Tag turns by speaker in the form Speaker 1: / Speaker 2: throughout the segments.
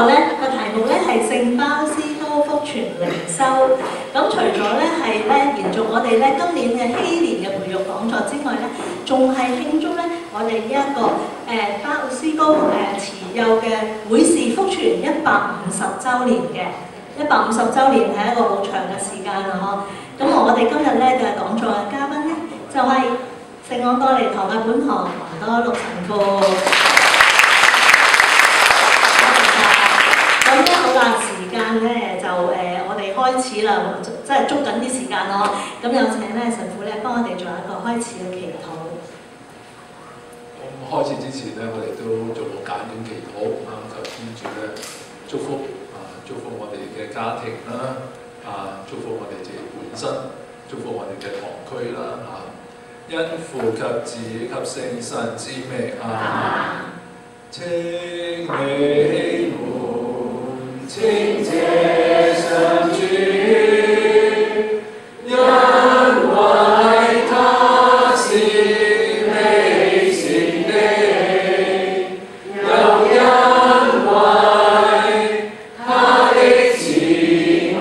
Speaker 1: 咧個題目咧係聖鮑思高福傳靈修。咁除咗咧係咧延續我哋咧今年嘅禧年嘅培育講座之外咧，仲係慶祝咧我哋呢一個鮑思高慈幼嘅會士福傳150週年嘅150週年係一個好長嘅時間啦，嗬。咁我哋今日咧嘅講座嘅嘉賓咧就係聖安多尼堂嘅本堂華多祿神父。咁咧好啦，時間咧就我哋開始啦，即係捉緊啲時間咯。咁有請咧神父咧幫我哋做一個開始嘅祈禱。
Speaker 2: 咁開始之前咧，我哋都做個簡短祈禱啊，求天主咧祝福祝福我哋嘅家庭啦，祝福我哋自己本身，祝福我哋嘅堂區啦因父及子及聖神之名啊！請你們稱謝上主，因為他是美善的，又因為他的慈愛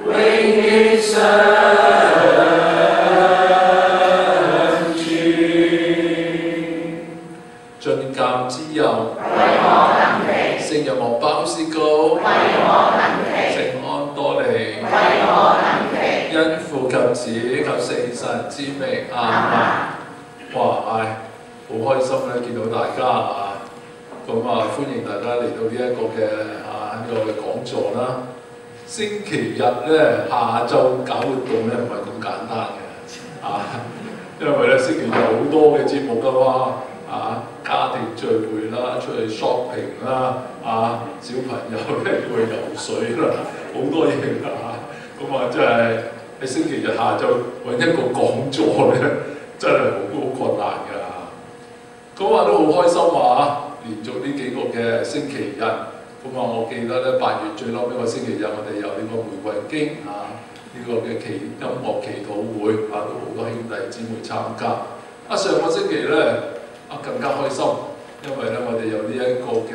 Speaker 2: 永遠常。進監之佑，聖若望鮑思高，聖安多尼，因父及子及聖神之名阿們。哇！好開心咧，見到大家咁歡迎大家嚟到呢一個嘅呢個嘅講座啦。星期日咧下晝搞活動咧唔係咁簡單嘅因為咧星期日好多嘅節目㗎嘛。家庭聚會啦，出去 shopping 啦，小朋友咧去游水啦，好多嘢㗎真係喺星期日下晝揾一個講座咧，真係好困難㗎都好開心連續呢幾個嘅星期日，我記得咧8月最嬲尾個星期日，我哋有呢個玫瑰經呢個嘅音樂祈禱會都好多兄弟姊妹參加。上個星期咧。更加開心，因為咧我哋有呢一個嘅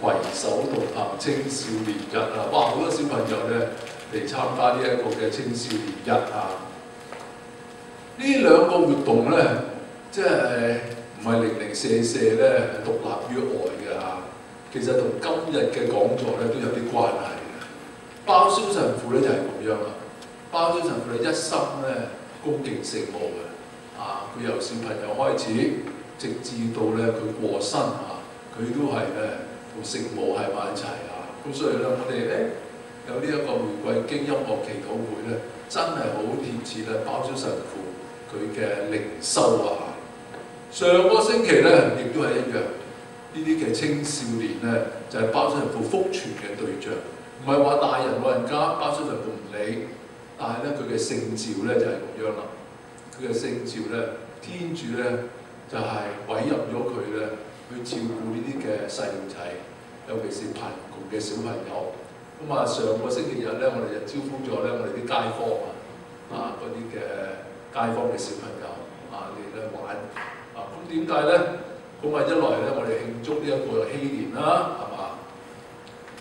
Speaker 2: 攜手同行青少年日哇！好多小朋友咧嚟參加呢一個嘅青少年日呢兩個活動咧，即係唔係零零舍舍咧獨立於外嘅其實同今日嘅講座咧都有啲關係嘅。鮑思高神父咧就係咁樣鮑思高神父咧一生咧恭敬聖母嘅佢由小朋友開始。直至到咧佢過身佢都係咧同聖母喺埋一齊咁所以咧我哋咧有呢一個玫瑰經音樂祈禱會咧，真係好貼切咧鮑思高神父佢嘅靈修上個星期咧亦都係一樣，呢啲嘅青少年咧就係鮑思高神父福傳嘅對象，唔係話大人老人家鮑思高神父唔理，但係咧佢嘅聖召咧就係咁樣啦，佢嘅聖召咧天主咧。就係委任咗佢咧，去照顧呢啲嘅細路仔，尤其是貧窮嘅小朋友。上個星期日咧，我哋就招呼咗咧我哋啲街坊嗰啲嘅街坊嘅小朋友嚟咧玩。咁點解咧？一來咧，我哋慶祝呢一個禧年啦，係嘛？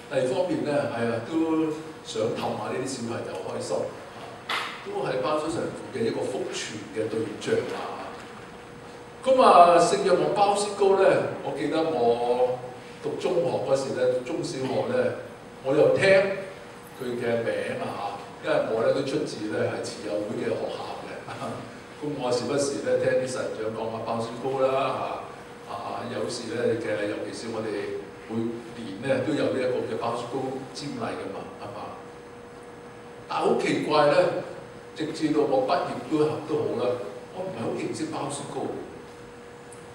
Speaker 2: 第二方面咧，都想氹下呢啲小朋友開心，都係鮑思高神父嘅一個福傳嘅對象聖若望鮑思高咧，我記得我讀中學嗰時咧，中小學咧，我又聽佢嘅名因為我咧都出自咧係慈幼會嘅學校嘅，我時不時咧聽啲神長講鮑思高啦有時咧尤其是我哋每年咧都有呢一個嘅鮑思高瞻禮㗎嘛，係嘛？但係好奇怪咧，直至到我畢業都好啦，我唔係好認識鮑思高。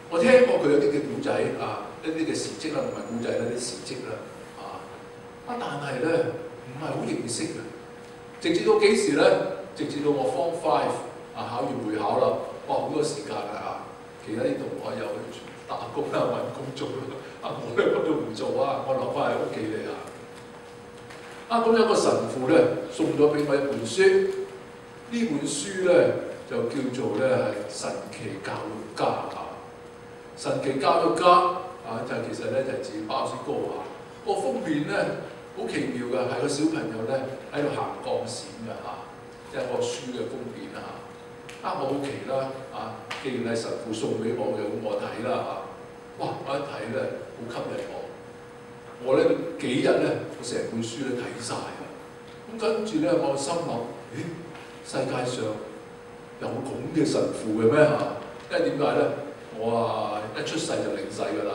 Speaker 2: 我聽過佢有啲嘅古仔一啲嘅事蹟啦，唔係古仔啦，啲事蹟啦但係咧唔係好認識嘅。直至到幾時咧？直至到我 Form 5考完會考啦，好多時間其他啲同學又去打工啦、揾工做我咧乜都唔做我留翻喺屋企嚟咁有個神父咧送咗俾我一本書，呢本書咧就叫做咧係神奇教育家。神奇教育家就其實咧就係指鮑思高啊。個封面咧好奇妙㗎，係個小朋友咧喺度行鋼線㗎即係個書嘅封面我好奇啦既然係神父送俾我嘅，咁我睇啦哇！我一睇咧好吸引我咧幾日咧我成本書咧睇晒㗎。咁跟住咧我心諗，世界上有咁嘅神父嘅咩因為點解咧？我一出世就領洗㗎啦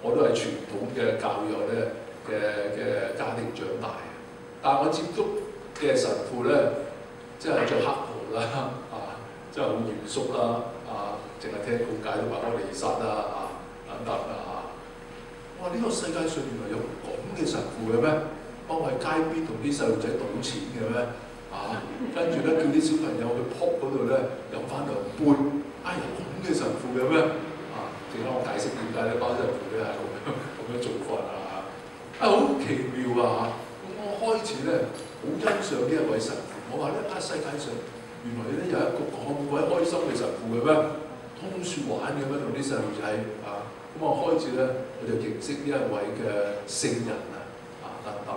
Speaker 2: 我都係傳統嘅教育咧嘅家庭長大嘅。但係我接觸嘅神父咧，即係着黑袍啦即係好嚴肅啦淨係聽告解同埋安利撒啦等等哇！呢個世界上原來有咁嘅神父嘅咩？幫我喺街邊同啲細路仔賭錢嘅咩？跟住咧叫啲小朋友去撲嗰度咧飲翻兩杯，有咁嘅神父嘅咩？陣間我解釋點解咧鮑神父咧係咁樣做法好奇妙咁我開始咧好欣賞呢一位神父，我話咧世界上原來咧有一個咁鬼開心嘅神父嘅咩？通説玩嘅咩？同啲細路仔咁我開始咧我就認識呢一位嘅聖人等等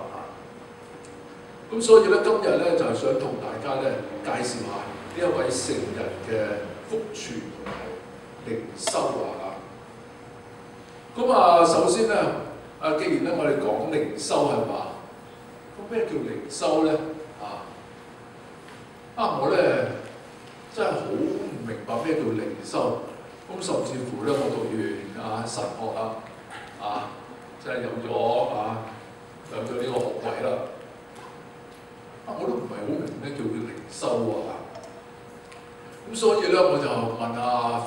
Speaker 2: 咁所以咧今日咧就係想同大家咧介紹下呢一位聖人嘅福傳同埋靈修咁首先咧既然咧我哋講靈修係嘛，咁咩叫靈修咧我咧真係好唔明白咩叫靈修。咁甚至乎咧，我讀完神學即係有咗呢個學位啦。我都唔係好明咩叫靈修咁所以咧，我就問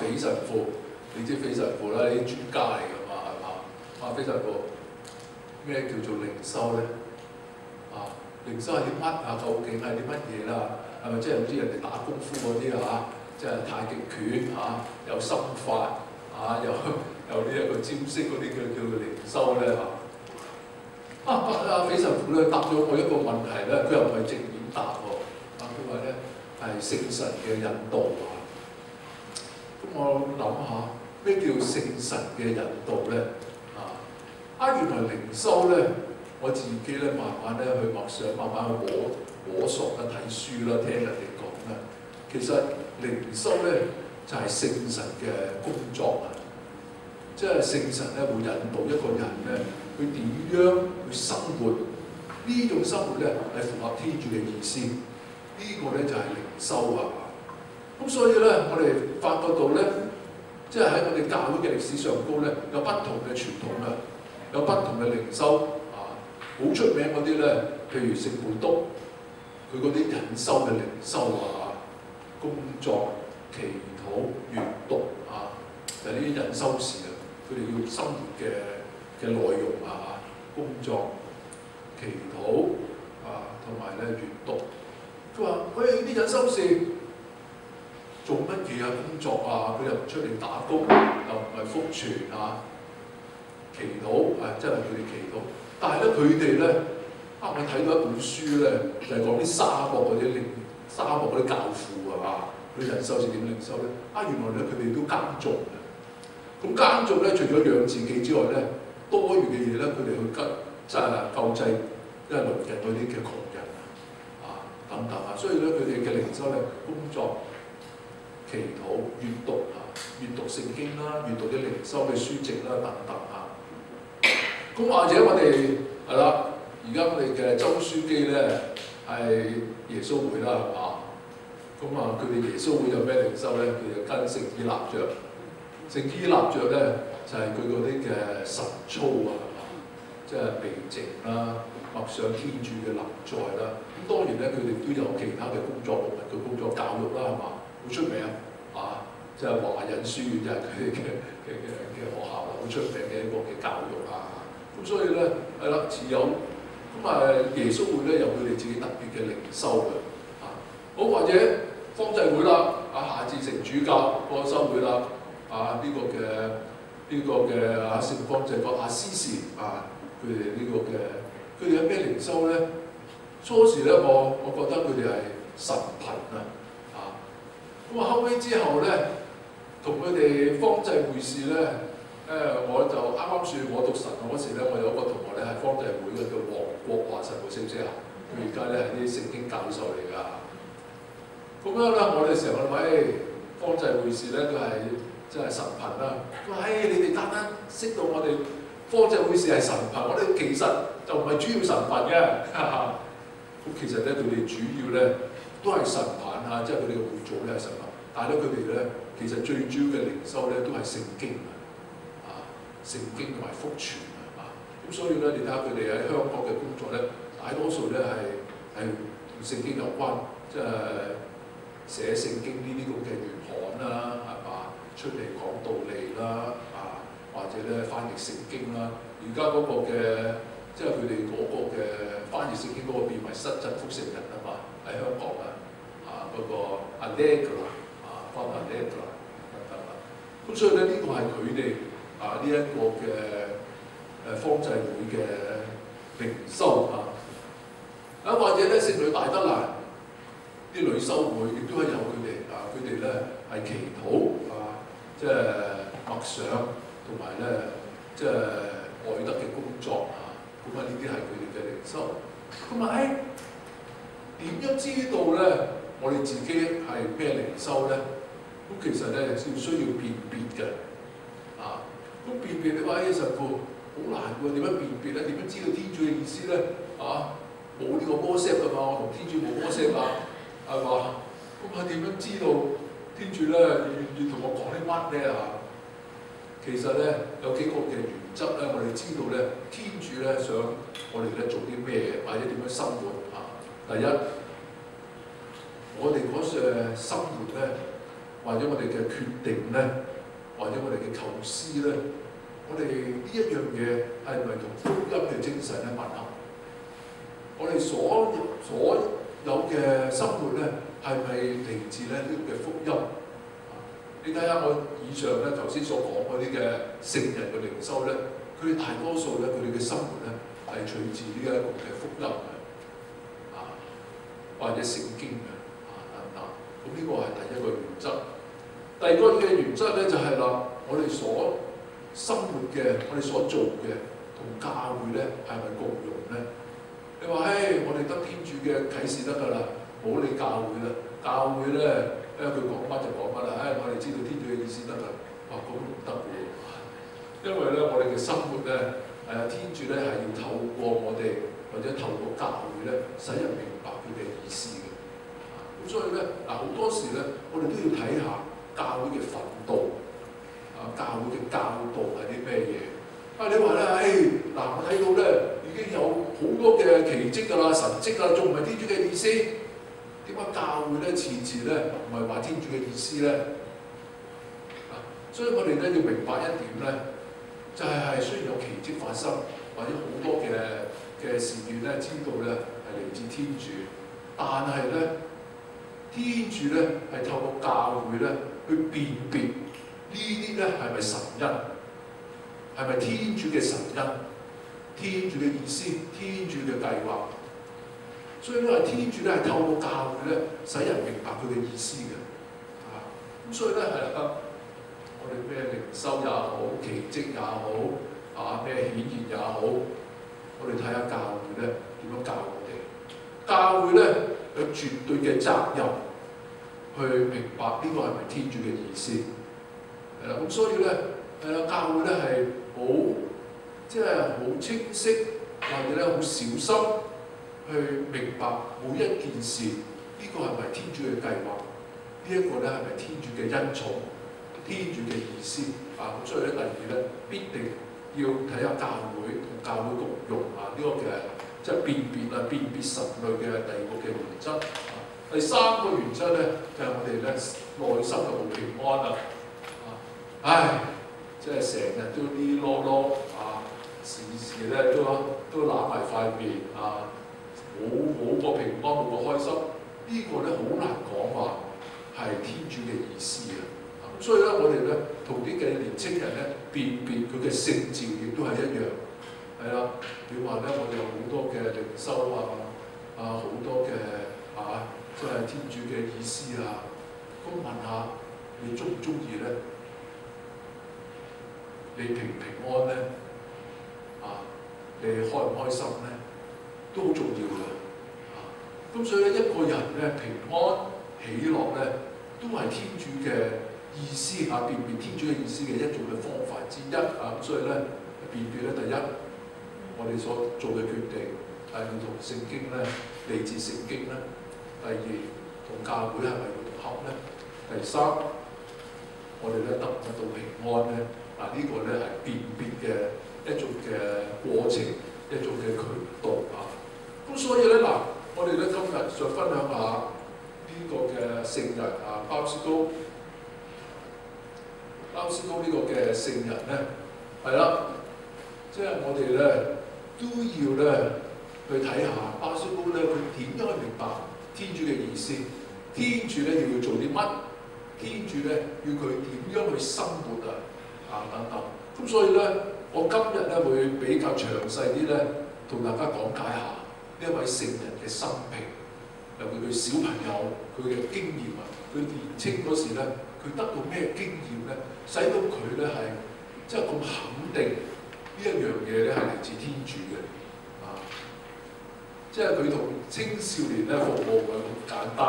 Speaker 2: 斐神父，你知斐神父啦，你啲專家嚟㗎嘛，係嘛？斐神父，咩叫做靈修咧？靈修係啲乜究竟係啲乜嘢啦？係咪即係好似人哋打功夫嗰啲即係太極拳有心法有呢一個招式嗰啲叫靈修咧斐神父咧答咗我一個問題咧，佢又唔係正面答佢話咧係聖神嘅引導咁我諗下咩叫聖神嘅引導咧原來靈修咧，我自己咧慢慢咧去默想，慢慢去摸索睇書啦，聽人哋講啦。其實靈修咧就係聖神嘅工作即係聖神咧會引導一個人咧，佢點樣去生活？呢種生活咧係符合天主嘅意思。呢個咧就係靈修咁所以咧，我哋發覺到咧，即係喺我哋教會嘅歷史上高咧，有不同嘅傳統有不同嘅靈修好出名嗰啲咧，譬如聖貝督，佢嗰啲隱修嘅靈修工作、祈禱、閱讀就係呢啲隱修事佢哋要生活嘅內容工作、祈禱同埋咧閱讀。佢話：呢啲隱修事做乜嘢工作佢又唔出嚟打工，又唔係福傳祈禱真係佢哋祈禱。但係咧，佢哋咧我睇到一本書咧，就係講啲沙漠嗰啲教父嗰啲隱修士點靈修咧？原來咧佢哋都耕種嘅。咁耕種咧，除咗養自己之外咧，多餘嘅嘢咧，佢哋去救濟，因為鄰近嗰啲嘅窮人等等所以咧，佢哋嘅靈修咧，工作、祈禱、閱讀聖經啦，閱讀啲靈修嘅書籍啦，等等咁或者我哋係啦，而家我哋嘅周書記咧係耶穌會啦，咁佢哋耶穌會有咩靈修咧？佢就跟聖依納爵。聖依納爵咧就係佢嗰啲嘅神操即係避靜啦、默想天主嘅臨在啦。咁當然咧，佢哋都有其他嘅工作，牧民嘅工作、教育啦，係嘛？好出名即係華仁書院就係佢哋嘅學校啦，好出名嘅一個嘅教育咁所以咧係啦，持有耶穌會咧有佢哋自己特別嘅靈修嘅好或者方濟會啦，夏志誠主教個修會啦，呢個嘅聖方濟各亞司士佢哋呢個嘅佢哋有咩靈修咧？初時咧我覺得佢哋係神貧後尾之後咧，同佢哋方濟會士咧我就啱啱算我讀神學嗰時咧，我有一個同學咧係方濟會嘅，叫黃國華神父，識唔識啊？佢而家咧係啲聖經教授嚟㗎。咁樣咧，我哋成日諗，方濟會士咧都係真係神貧啦。佢話：你哋單單識到我哋方濟會士係神貧，我哋其實就唔係主要神貧嘅。咁其實咧，佢哋主要咧都係神貧啊，即係佢哋嘅會組咧係神貧。但係咧，佢哋咧其實最主要嘅靈修咧都係聖經啊，聖經同埋福傳啊。咁所以咧，你睇下佢哋喺香港嘅工作咧，大多數咧係同聖經有關，即係寫聖經呢啲咁嘅原刊啦，係嘛？出嚟講道理啦，或者咧翻譯聖經啦。而家嗰個嘅即係佢哋嗰個嘅翻譯聖經嗰個變為失真福聖人啊嘛，喺香港嗰個 Allegra 翻 Allegra 等等啦。咁所以咧呢個係佢哋呢一個嘅方濟會嘅靈修或者咧聖女大德蘭啲女修會亦都係有佢哋佢哋咧係祈禱即係默想同埋咧即係愛德嘅工作咁呢啲係佢哋嘅靈修。咁點樣知道咧我哋自己係咩靈修咧？咁其實咧要需要辨別嘅咁辨別你話神父好難喎，點樣辨別咧？點樣知道天主嘅意思咧？冇呢個摩西㗎嘛，我同天主冇摩西係嘛？咁點樣知道天主咧願意同我講啲乜咧其實咧有幾個嘅原則咧，我哋知道咧天主咧想我哋咧做啲咩，或者點樣生活第一，我哋嗰嘅生活咧，或者我哋嘅決定咧，或者我哋嘅構思咧，我哋呢一樣嘢係咪同福音嘅精神咧吻合？我哋所有嘅生活咧，係咪嚟自咧呢個嘅福音？你睇下我以上咧頭先所講嗰啲嘅聖人嘅靈修咧，佢哋大多數咧佢哋嘅生活咧係取自呢一個嘅福音或者聖經等等。咁呢個係第一個原則。第二個嘅原則咧就係我哋所生活嘅，我哋所做嘅同教會咧係咪共融咧？你話我哋得天主嘅啟示得㗎啦，冇理教會啦。教會咧，佢講乜就講乜啦。我哋知道天主嘅意思得啦。咁唔得喎，因為咧我哋嘅生活咧，天主咧係要透過我哋或者透過教會咧，使人明白佢嘅意思嘅。咁所以咧好多時咧，我哋都要睇下教會嘅訓導，教會嘅教導係啲咩嘢？你話咧，我睇到咧已經有好多嘅奇蹟㗎啦、神蹟㗎，仲唔係天主嘅意思？點解教會咧次次咧唔係話天主嘅意思咧？所以我哋咧要明白一點咧，就係雖然有奇蹟發生，或者好多嘅事件咧，知道咧係嚟自天主，但係咧天主咧係透過教會咧去辨別呢啲咧係咪神恩，係咪天主嘅神恩，天主嘅意思，天主嘅計劃。所以咧，天主咧係透過教會咧，使人明白佢嘅意思嘅。咁所以咧我哋咩靈修也好，奇蹟也好，咩顯現也好，我哋睇下教會咧點樣教我哋。教會咧有絕對嘅責任去明白呢個係咪天主嘅意思。咁所以咧教會咧係好清晰，或者咧好小心去明白每一件事，呢個係咪天主嘅計劃？呢一個咧係咪天主嘅恩寵？天主嘅意思咁所以咧第二咧必定要睇下教會同教會共融呢個嘅即係辨別神類嘅第二個嘅原則。第三個原則咧就係我哋咧內心嘅好平安即係成日都啲囉囉時時咧都揦埋塊面冇個平安，冇個開心，呢個咧好難講話係天主嘅意思所以咧，我哋咧同啲嘅年青人咧辨別佢嘅聖召，亦都係一樣。你話咧，我哋有好多嘅靈修好多嘅即係天主嘅意思咁問下你中唔中意咧？你平唔平安咧？你開唔開心咧？都好重要嘅。咁所以咧，一個人咧平安喜樂咧，都係天主嘅意思辨別天主嘅意思嘅一種嘅方法之一咁所以咧辨別咧，第一，我哋所做嘅決定係要同聖經咧，嚟自聖經咧；第二，同教會係咪要合咧？第三，我哋咧得唔得到平安咧？呢個咧係辨別嘅一種嘅過程，一種嘅渠道咁所以咧我哋咧今日想分享下呢個嘅聖人鮑思高。鮑思高呢個嘅聖人咧，係啦，即係我哋咧都要咧去睇下鮑思高咧，佢點樣去明白天主嘅意思？天主咧要做啲乜？天主咧要佢點樣去生活等等。咁所以咧，我今日咧會比較詳細啲咧，同大家講解下呢一位聖人嘅生平，尤其佢小朋友佢嘅經驗佢年青嗰時咧，佢得到咩經驗咧，使到佢咧係即係咁肯定呢一樣嘢咧係嚟自天主嘅即係佢同青少年咧服務唔係咁簡單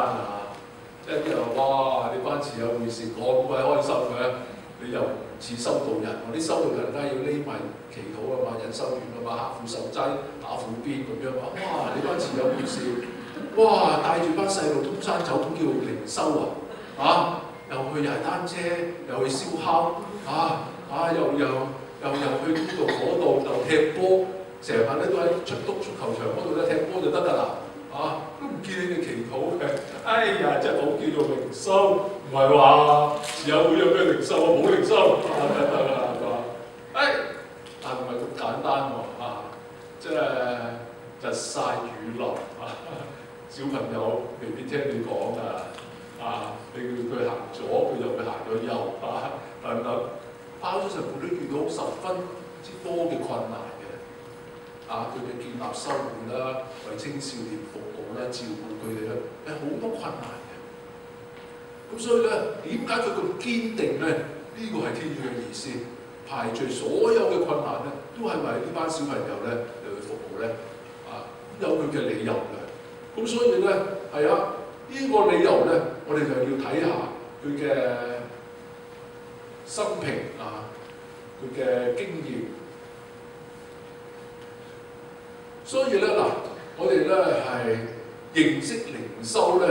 Speaker 2: 即係啲人話哇，你班慈幼會士咁鬼開心嘅，你又唔似修道人，啲修道人梗係要匿埋祈禱隱修院刻苦受齋打苦鞭咁樣哇！你班慈幼會士哇，帶住班細路通山走咁叫靈修又去踩單車，又去燒烤又去呢度嗰度就踢波，成日咧都喺出球場嗰度咧踢波就得㗎啦都唔見你哋祈禱嘅，哎呀，真係冇叫做靈修，唔係話慈幼會有咩靈修冇靈修但唔係咁簡單即係日曬雨淋小朋友未必聽你講你叫佢行左，佢就會行咗右等等。鮑神父都遇到十分之多嘅困難嘅佢嘅建立修會啦，為青少年服務啦，照顧佢哋咧，好多困難嘅。咁所以咧，點解佢咁堅定咧？呢個係天主嘅意思，排除所有嘅困難咧，都係為呢班小朋友咧嚟去服務咧有佢嘅理由嘅。咁所以咧係呢個理由咧，我哋就要睇下佢嘅生平佢嘅經驗。所以咧我哋咧係認識靈修咧，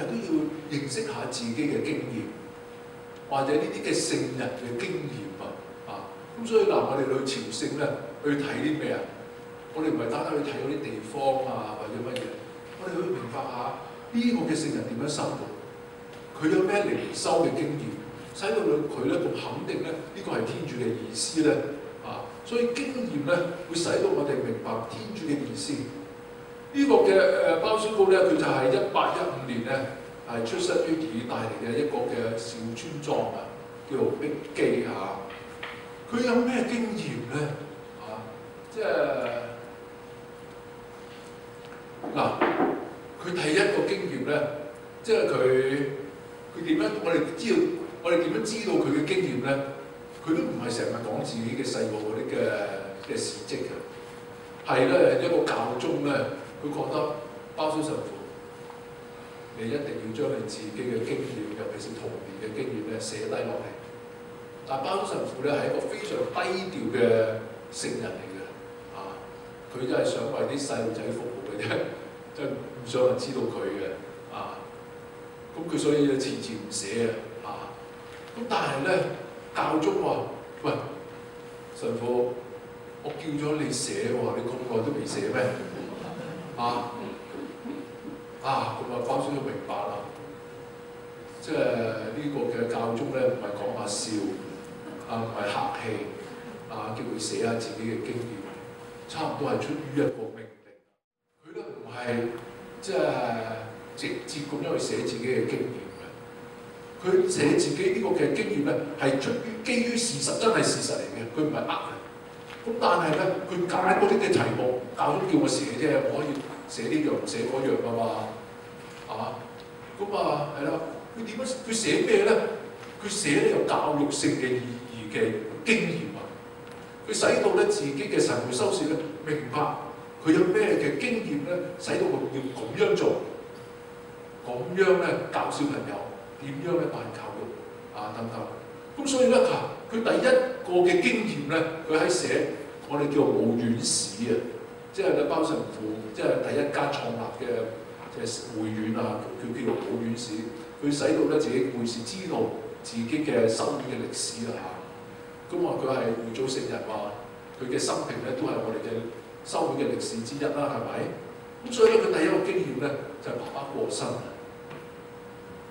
Speaker 2: 都要認識下自己嘅經驗，或者呢啲嘅聖人嘅經驗咁所以我哋去朝聖咧，去睇啲咩我哋唔係單單去睇嗰啲地方或者乜嘢，我哋去明白下呢個嘅聖人點樣生活，佢有咩靈修嘅經驗，使到佢咧咁肯定咧，呢個係天主嘅意思咧所以經驗咧會使到我哋明白天主嘅意思。呢個嘅鮑思高咧，佢就係1815年咧係出生於意大利嘅一個嘅小村莊叫做碧基佢有咩經驗咧即係佢第一個經驗咧，即係佢點樣？我哋點樣知道佢嘅經驗咧？佢都唔係成日講自己嘅細個嗰啲嘅事蹟係咧一個教宗咧，佢覺得鮑神父，你一定要將你自己嘅經驗，尤其是童年嘅經驗咧寫低落嚟。但鮑神父咧係一個非常低調嘅聖人嚟嘅佢真係想為啲細路仔服務嘅啫，即係唔想人知道佢嘅咁佢所以就遲遲唔寫咁但係咧，教宗話：喂，神父，我叫咗你寫喎，你咁耐都未寫咩？鮑司都明白啦，即係呢個嘅教宗咧，唔係講下笑唔係客氣叫佢寫下自己嘅經驗，差唔多係出於一個命令。佢咧唔係即係直接咁樣去寫自己嘅經驗。佢寫自己呢個嘅經驗咧，係出於基於事實，真係事實嚟嘅，佢唔係人。咁但係咧，佢揀嗰啲嘅題目，教宗叫我寫啫，我可以寫呢樣唔寫嗰樣㗎嘛，係啦。佢點樣？佢寫咩咧？佢寫咧有教育性嘅意義嘅經驗啊！佢使到咧自己嘅神父修士咧明白佢有咩嘅經驗咧，使到佢要咁樣做，咁樣咧教小朋友點樣咧辦教育啊等等。咁所以咧佢第一個嘅經驗咧，佢喺寫我哋叫母院史啊，即係咧包神父即係第一間創立嘅即係會院啊，佢叫做母院史。佢使到咧自己會士知道自己嘅修院嘅歷史啊嚇。咁話佢係會祖聖人話，佢嘅生平咧都係我哋嘅修院嘅歷史之一啦，係咪？咁所以咧佢第一個經驗咧就係爸爸過身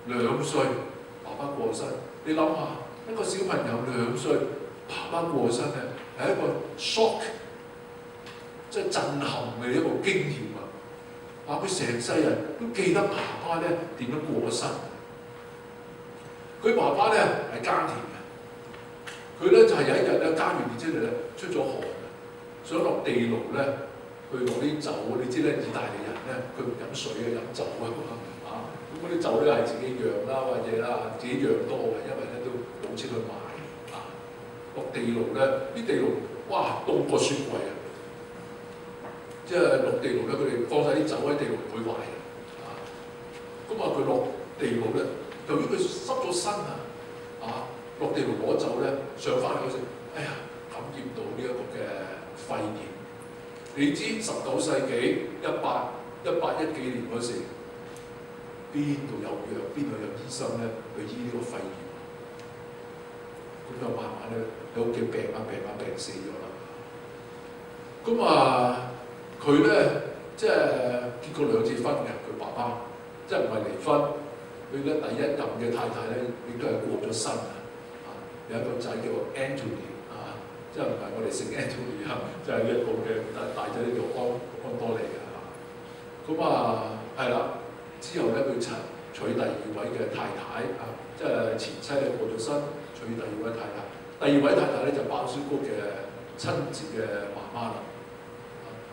Speaker 2: ，2歲爸爸過身。你諗下一個小朋友2歲爸爸過身咧係一個 shock， 即係震撼嘅一個經驗啊！佢成世人都記得爸爸咧點樣過身。佢爸爸咧係耕田嘅，佢咧就係有一日咧耕完田之後咧出咗汗，想落地爐咧去攞啲酒。你知咧意大利人咧佢唔飲水嘅，飲酒啊！咁嗰啲酒咧係自己釀啦或者啦，自己釀多嘅，因為咧都冇錢去買啊。落地爐咧，啲地爐哇凍過雪櫃啊！即係落地爐咧，佢哋放晒啲酒喺地爐唔會壞嘅啊。咁佢落地爐咧。由於佢濕咗身落地爐攞酒咧，上翻嚟嗰時，哎呀，感染到呢一個嘅肺炎。你知19世紀1810幾年嗰時，邊度有藥，邊度有醫生咧去醫呢個肺炎？咁就慢慢咧喺屋企病死咗啦。咁佢咧即係結過2次婚嘅，佢爸爸即係唔係離婚。佢咧第一任嘅太太咧，亦都係過咗身有一個仔叫 Anthony 即係唔係我哋姓 Anthony 就係一個嘅大仔咧叫安多尼係啦。之後咧佢娶第2位嘅太太即係前妻咧過咗身，娶第2位太太。第2位太太咧就鮑蘇高嘅親自嘅媽媽啦。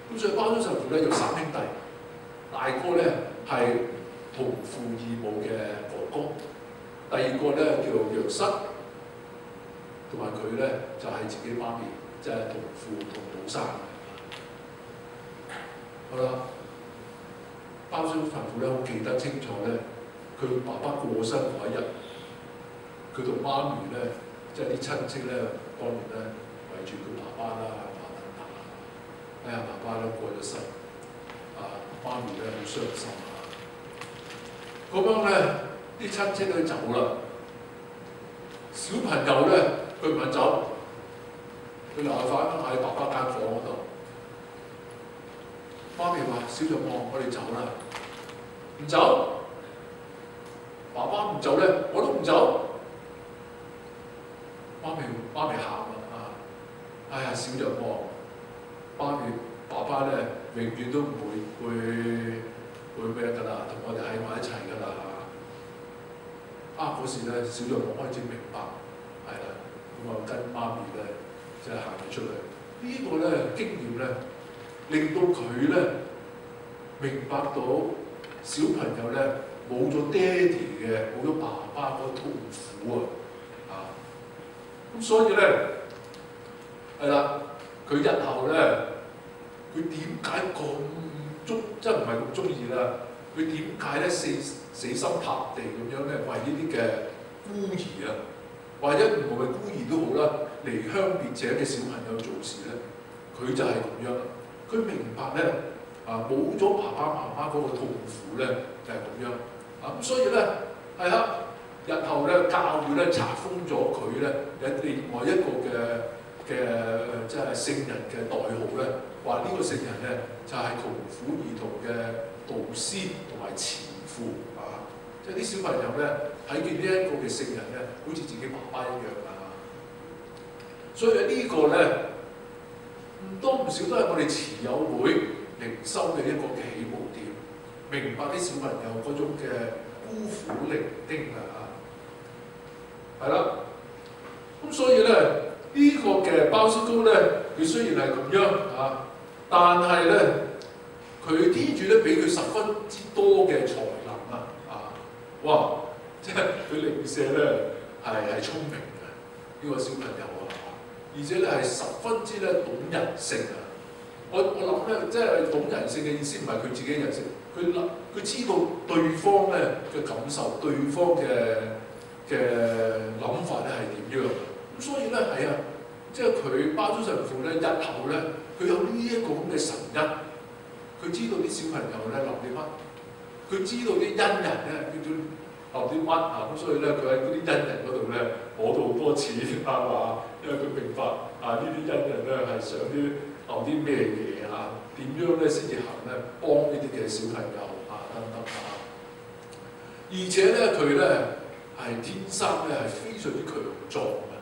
Speaker 2: 咁所以鮑蘇神父咧有3兄弟，大哥咧係同父異母嘅哥哥，第2個咧叫楊瑟，同埋佢咧就係自己媽咪，即係同父同母生。好啦，鮑蘇神父咧好記得清楚咧，佢爸爸過身嗰一日，佢同媽咪咧，即係啲親戚咧，當然咧圍住佢爸爸啦，哎呀，爸爸咧過咗身，媽咪咧好傷心。咁樣咧，啲親戚都走啦。小朋友咧，佢唔肯走，佢留翻喺爸爸間房嗰度。媽咪話：小若望，我哋走啦。唔走，爸爸唔走咧，我都唔走。媽咪喊啦哎呀，小若望，爸爸咧永遠都唔會咩㗎啦，同我哋喺埋一齊㗎啦嗰時咧，小若望開始明白，係啦，咁跟媽咪咧，即係行咗出嚟。呢個咧經驗咧，令到佢咧明白到小朋友咧冇咗爹哋嘅，冇咗爸爸嗰個痛苦咁所以咧係啦，佢日後咧，佢點解咁即係唔係咁中意啦？佢點解咧死心塌地咁樣咧為呢啲嘅孤兒或者唔係孤兒都好啦，離鄉別井嘅小朋友做事咧，佢就係咁樣。佢明白咧冇咗爸爸媽媽嗰個痛苦咧就係咁樣咁所以咧係啦，日後咧教會咧冊封咗佢咧有另外一個嘅即係聖人嘅代號咧，話呢個聖人咧就係窮苦兒童嘅導師同埋前父即係啲小朋友咧睇見呢一個嘅聖人咧，好似自己爸爸一樣所以呢個咧唔多唔少都係我哋慈幼會靈修嘅一個嘅起步點，明白啲小朋友嗰種嘅孤苦伶仃係啦。咁所以咧呢個嘅鮑思高咧，佢雖然係咁樣但係咧佢天主咧俾佢10分之多嘅才能哇！即係佢零舍咧係聰明嘅呢個小朋友啊，而且咧係十分之咧懂人性啊！我諗咧，即係懂人性嘅意思唔係佢自己人性，佢知道對方咧嘅感受，對方嘅諗法咧係點樣。咁所以咧係啊，即係佢巴宗神父咧日後咧，佢有呢一個咁嘅神恩，佢知道啲小朋友咧諗啲乜，佢知道啲恩人咧叫做諗啲乜啊，咁所以咧佢喺嗰啲恩人嗰度咧攞到好多錢啊嘛，因為佢明白啊呢啲恩人咧係想啲留啲咩嘢啊，點樣咧先至行咧幫呢啲嘅小朋友啊等等啊，而且咧佢咧係天生咧係非常之強壯嘅，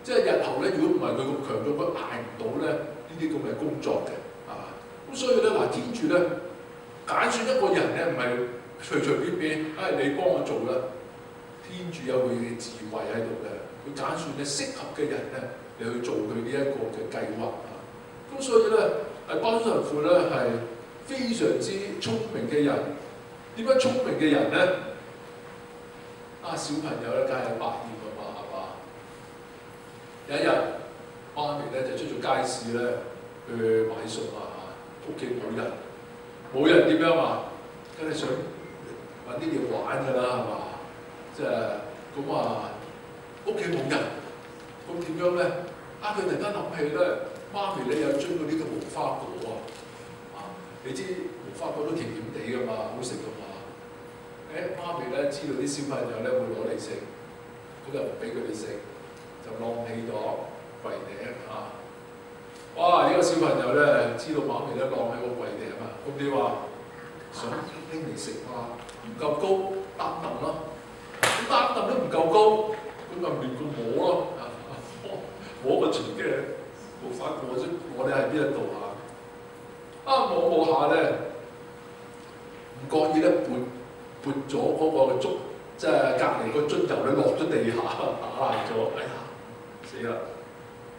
Speaker 2: 即係日後咧如果唔係佢咁強壯，佢捱唔到咧呢啲咁嘅工作嘅啊，咁所以咧嗱天主咧揀選一個人咧唔係隨隨便便，你幫我做啦。天主有佢嘅智慧喺度嘅，佢揀選咧適合嘅人咧嚟去做佢呢一個嘅計劃啊。咁所以咧，巴宗神父咧係非常之聰明嘅人。點解聰明嘅人咧？啊，小朋友咧梗係百厭㗎嘛，係嘛？有一日，媽咪咧就出咗街市咧去買餸啊，屋企冇人點樣啊？梗係想揾啲嘢玩㗎啦，係嘛？即係咁啊，屋企冇人，咁點樣咧？啊，佢突然間諗起咧，媽咪咧有將嗰啲嘅無花果啊，你知無花果都甜甜地㗎嘛，好食㗎嘛。媽咪咧知道啲小朋友咧會攞嚟食，咁就唔俾佢哋食，就晾起咗櫃頂啊！哇！呢個小朋友咧知道媽咪咧晾喺個櫃頂啊，咁你話想拎嚟食嘛？唔夠高，擔凳咯。咁擔凳都唔夠高，咁咪亂咁摸咯，摸個全嘅無花果啫，我哋喺邊一度啊？摸下咧，唔覺意咧撥咗嗰個樽，即係隔離個樽油咧落咗地下，打爛咗，哎呀死啦！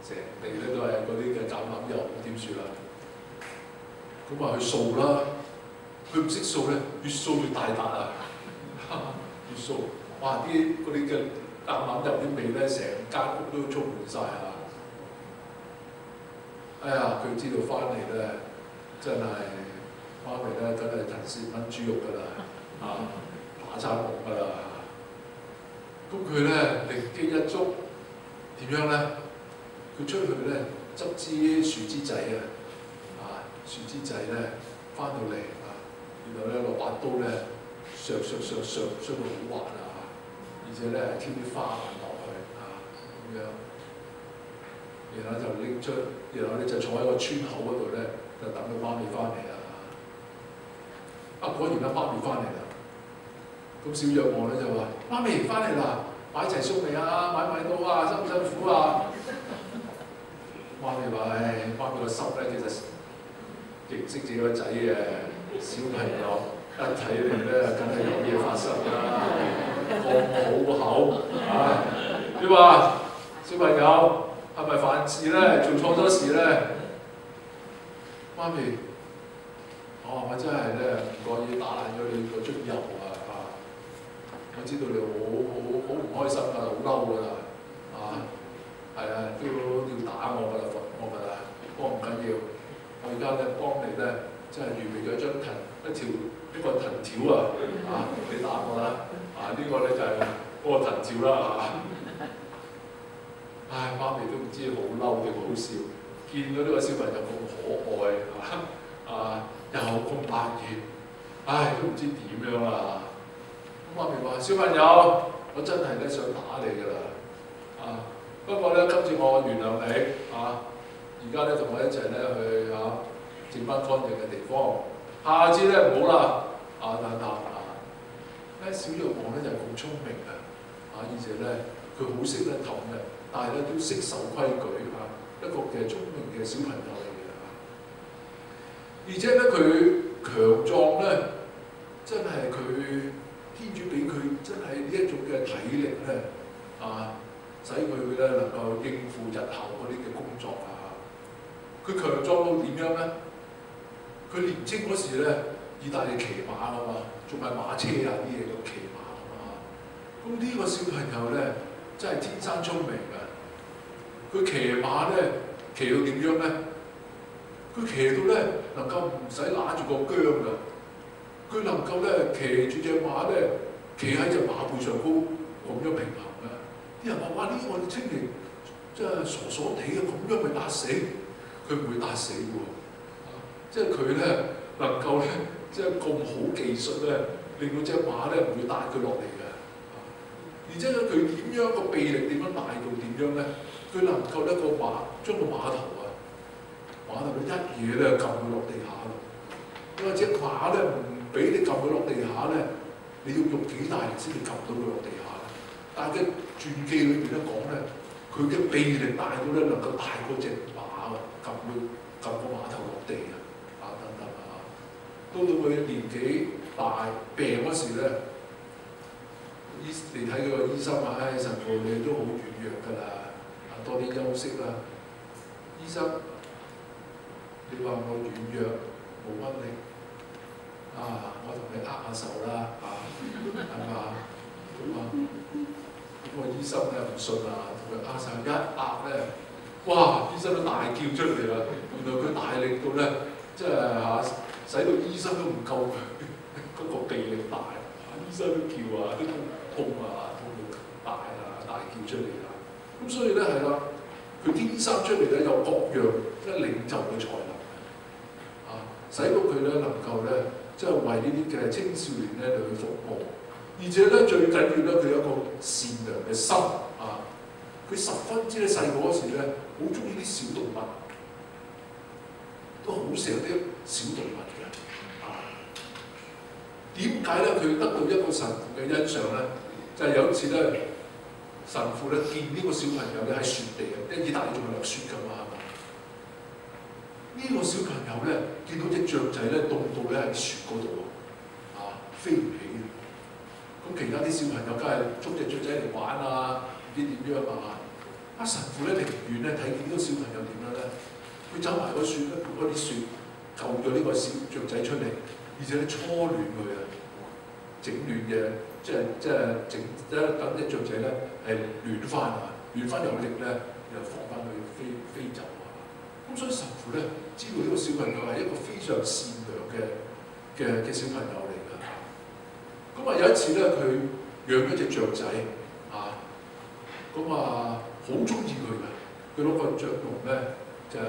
Speaker 2: 成地咧都係嗰啲嘅橄欖油，點算啊？咁啊去掃啦，佢唔識掃咧，越掃越大笪啊！越掃，哇！嗰啲嘅橄欖油啲味咧，成間屋都充滿晒啊！哎呀，佢知道翻嚟咧，真係媽咪咧，真係藤絲炆豬肉㗎啦！打餐鑊㗎啦！咁佢咧靈機一觸，點樣咧？佢出去咧執支樹枝仔樹枝仔咧翻到嚟然後咧攞把刀咧削到好滑而且咧挑啲花紋落去咁樣，然後就拎出，然後咧就坐喺個村口嗰度咧，就等到媽咪翻嚟啦。果然啦，媽咪翻嚟啦。咁小約翰咧就話：媽咪翻嚟啦，買齊餸未啊？買唔買到啊？辛唔辛苦啊？媽咪話：媽咪個心咧其實認識自己個仔嘅小朋友，一睇嚟咧梗係有嘢發生啦，咁好口你話小朋友係咪犯事咧？做錯咗事咧？媽咪，我真係咧唔覺意打爛咗你個樽油我知道你好唔開心㗎，好嬲㗎啦，係都要打我㗎啦，罰我㗎啦，不過唔緊要，我而家咧幫你咧，真係預備咗張一個藤條你打我啦，呢個咧就係嗰個藤條啦媽咪都唔知好嬲定好笑，見到呢個小朋友咁可愛又咁百厭，都唔知點樣啦。媽咪話：小朋友，我真係咧想打你㗎啦，不過咧今次我原諒你而家咧同我一齊咧去整翻乾淨嘅地方，下次咧唔好啦，小約翰咧就係咁聰明嘅，而且咧佢好識得氹嘅，但係咧都識守規矩一個嘅聰明嘅小朋友嚟嘅，而且咧佢強壯咧，真係佢。天主俾佢真係呢一種嘅體力咧，使佢咧能夠應付日後嗰啲嘅工作佢強壯到點樣咧？佢年青嗰時咧，意大利騎馬㗎嘛，仲係馬車啲嘢咁騎馬㗎嘛。咁呢個小朋友咧，真係天生聰明㗎。佢騎馬咧，騎到點樣咧？佢騎到咧能夠唔使揦住個繮㗎，佢能夠咧騎住隻馬咧，企喺隻馬背上高咁樣平衡㗎。啲人話：哇！呢個我哋青年真係傻傻地嘅，咁樣咪打死？佢唔會打死㗎喎。即係佢咧能夠咧，即係咁好技術咧，令到隻馬咧唔會帶佢落嚟嘅。而且佢點樣個臂力點樣大到點樣咧？佢能夠咧個馬將個碼頭一嘢咧撳佢落地下咯。因為隻馬咧唔俾你撳佢落地下咧，你要用幾大力先至撳到佢落地下。但係佢傳記裏邊咧講咧，佢嘅臂力大到咧能夠大過隻馬啊，撳個馬頭落地啊，等等啊。到佢年紀大病嗰時咧，你睇佢個醫生話：唉，神父你都好軟弱㗎啦，多啲休息啦。醫生，你話我軟弱冇乜力啊，我同你握下手啦，係嘛？咁個醫生咧唔信啊，同佢握手一握咧，哇！醫生都大叫出嚟啦。原來佢大力到咧，即係使到醫生都唔夠佢嗰個臂力大，醫生都叫啊，都痛到大叫出嚟啦。咁所以咧係啦，佢天生出嚟咧有各樣即係領袖嘅才能使到佢咧能夠咧即係為呢啲嘅青少年咧嚟去服務。而且咧最緊要咧，佢有一個善良嘅心啊！佢十分之咧細個嗰時咧，好中意啲小動物，都好錫啲小動物嘅啊！點解咧？佢得到一個神父嘅欣賞咧，就係有一次咧，神父咧見呢個小朋友咧喺雪地啊，因為意大利仲係落雪㗎嘛，係嘛？呢個小朋友咧見到隻雀仔咧凍到咧喺雪嗰度啊，飛唔起。咁其他啲小朋友梗係捉隻雀仔嚟玩啊，唔知點樣啊！神父咧離遠咧睇見呢個小朋友點樣咧，佢走埋嗰啲雪救咗呢個小雀仔出嚟，而且咧初暖佢啊，整暖嘅，即係等隻雀仔咧係暖翻啊，暖翻有力咧又放翻佢飛走啊！咁所以神父咧知道呢個小朋友係一個非常善良嘅小朋友嚟。咁有一次咧，佢養咗隻雀仔啊，咁好中意佢嘅，佢攞個雀籠咧就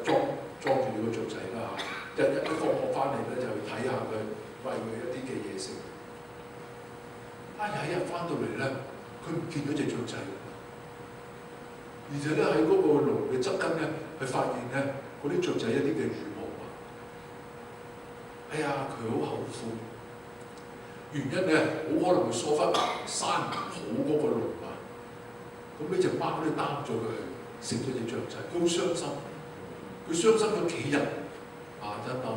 Speaker 2: 裝住呢個雀仔啦嚇，一放學翻嚟咧就去睇下佢，餵佢一啲嘅嘢食。有一日翻到嚟咧，佢唔見咗隻雀仔，而且咧喺嗰個籠嘅側跟咧，佢發現咧嗰啲雀仔一啲嘅羽毛啊，佢好後悔。原因咧，好可能會疏忽閂唔好嗰個籠啊！咁呢隻貓咧擔咗佢食咗隻雀仔，佢好傷心。佢傷心咗幾日等等。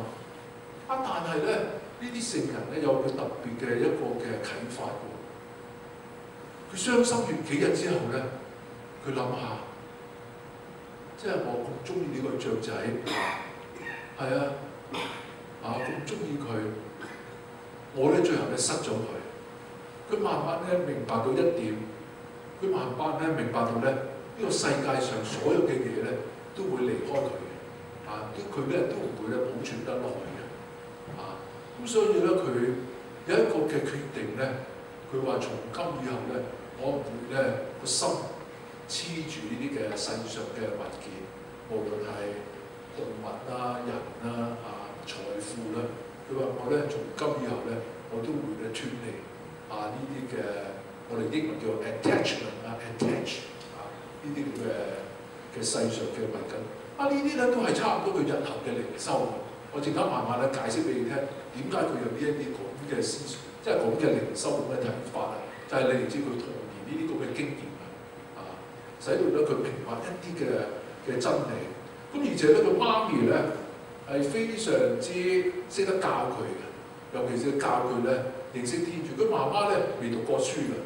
Speaker 2: 但係咧，呢啲聖人咧有佢特別嘅一個嘅啟發喎。佢傷心完幾日之後咧，佢諗下，即係我咁中意呢個雀仔，係咁中意佢。我咧最後咧失咗佢，佢慢慢咧明白到一點，佢慢慢咧明白到咧呢個世界上所有嘅嘢咧都會離開佢嘅，佢咧都唔會咧保存得耐嘅，咁所以咧佢有一個嘅決定咧，佢話從今以後咧，我唔會咧個心黐住呢啲嘅世上嘅物件，無論係動物人財富啦。佢話：我咧從今以後咧，我都會咧脫離呢啲嘅，我哋英文叫 attachment attach 呢啲咁嘅世上嘅物品。呢啲咧都係差唔多佢日後嘅靈修。我陣間慢慢咧解釋俾你聽，點解佢有呢一啲咁嘅思想，即係咁嘅靈修咁嘅睇法啊？就係你哋知佢童年呢啲咁嘅經驗使到咧佢明白一啲嘅真理。咁而且咧，佢媽咪咧係非常之識得教佢嘅，尤其是教佢咧認識天主。佢媽媽咧未讀過書嘅，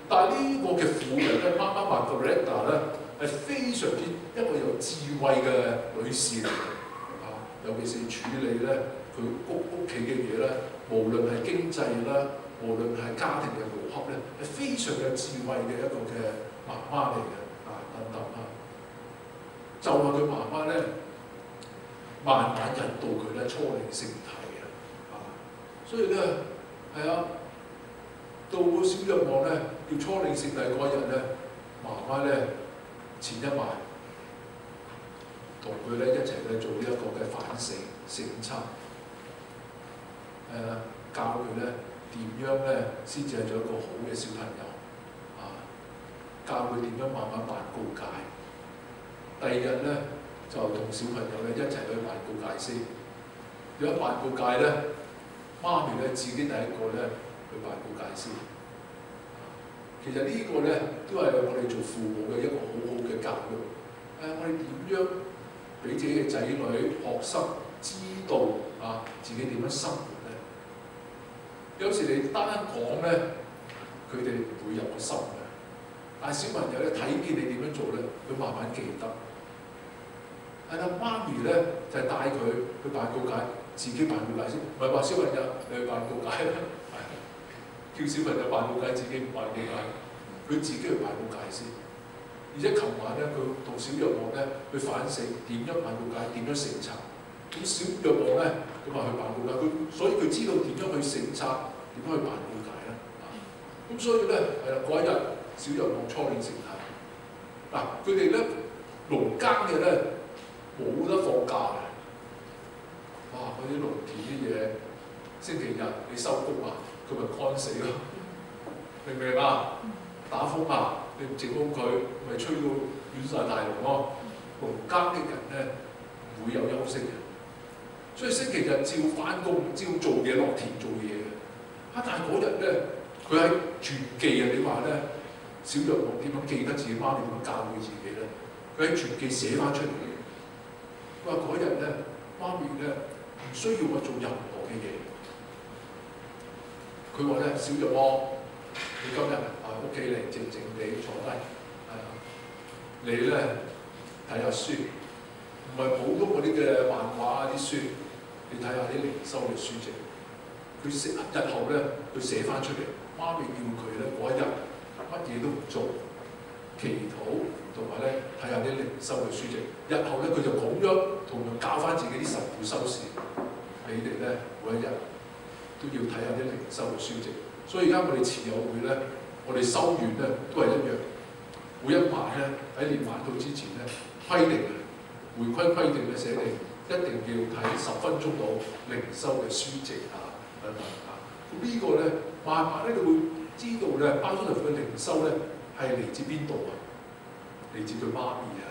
Speaker 2: 但係呢個嘅婦人咧，媽媽Margaretta咧係非常之一個有智慧嘅女士嚟嘅，尤其是處理咧佢屋企嘅嘢咧，無論係經濟啦、無論係家庭嘅和洽咧，係非常有智慧嘅一個嘅媽媽嚟嘅等等就係佢媽媽咧，慢慢引導佢咧初領聖體所以咧係到小若望咧要初領聖體嗰日咧，媽媽咧前一晚同佢咧一齊咧做呢一個嘅反省省察，教佢咧點樣咧先至係做一個好嘅小朋友教佢點樣慢慢辦告解。第二日咧就同小朋友咧一齊去辦告解先。如果辦告解咧，媽咪咧自己第一個咧去辦告解先。其實呢個咧都係我哋做父母嘅一個好好嘅教育。我哋點樣俾自己嘅仔女學生知道自己點樣生活咧？有時你單講咧，佢哋唔會入個心嘅。但係小朋友咧睇見你點樣做咧，佢慢慢記得。媽咪咧就係帶佢去辦告解，自己辦告解先，唔係話小朋友你去辦告解啦，叫小朋友辦告解，自己唔辦告解，佢自己去辦告解先。而且琴晚咧，佢同小若望咧去反省點樣辦告解，點樣省察。咁小若望咧咁去辦告解，所以佢知道點樣去省察，點樣去辦告解啦。咁所以咧嗰一日小若望初領聖體。佢哋咧農耕嘅咧冇得放假嘅。嗰啲農田啲嘢，星期日你收工佢咪乾死咯，明唔明打風你唔整好佢，咪吹到遠晒大龍咯。農耕嘅人咧唔會有休息嘅，所以星期日照翻工，照做嘢落田做嘢嘅。但係嗰日咧，佢喺傳記你話咧，小若望點樣記得自己媽咪點樣教佢自己咧？佢喺傳記寫翻出嚟嘅。佢話嗰日咧，媽咪咧唔需要我做任何嘅嘢。佢話咧，小若望，你今日屋企嚟靜靜地坐低，你咧睇下書，唔係普通嗰啲嘅漫畫啲書，你睇下啲靈修嘅書籍。佢日後咧，佢寫翻出嚟，媽咪叫佢咧嗰一日乜嘢都唔做，祈禱同埋咧睇下啲靈修嘅書籍。日後咧佢就咁樣同樣教翻自己啲神父修士，你哋咧每一日都要睇下啲靈修嘅書籍。所以而家我哋慈幼會咧，我哋修院咧都係一樣，每一晚咧喺年晚到之前咧規定回歸規定咧寫定一定要睇10分鐘到靈修嘅書籍等等咁呢個咧慢慢咧你會知道咧，包租神父嘅靈修咧係嚟自邊度嚟自佢媽咪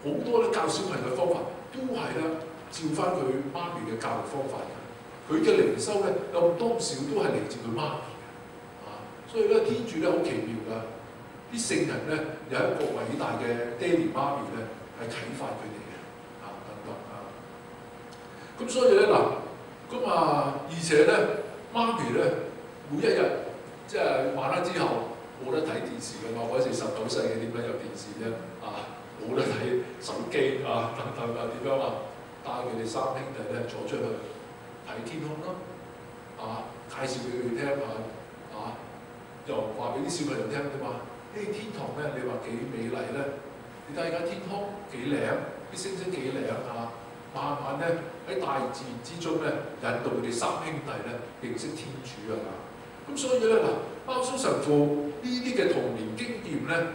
Speaker 2: 好多咧教小朋友嘅方法都係咧照翻佢媽咪嘅教育方法。佢嘅靈修咧有多少都係嚟自佢媽咪所以咧天主咧好奇妙㗎，啲聖人咧有一個偉大嘅爹哋媽咪咧係啟發佢哋嘅等等咁所以咧而且咧媽咪咧每一日即係晚黑之後冇得睇電視㗎嘛，嗰時19世嘅點解有電視啫冇得睇手機等等點樣帶佢哋3兄弟咧坐出去睇天空咯，介紹俾佢聽又話俾啲小朋友聽㗎嘛，天堂咧你話幾美麗咧？你睇而家天空幾靚，啲星星幾靚慢慢咧喺大自然之中咧引導佢哋3兄弟咧認識天主咁所以咧包租神父呢啲嘅童年經驗咧，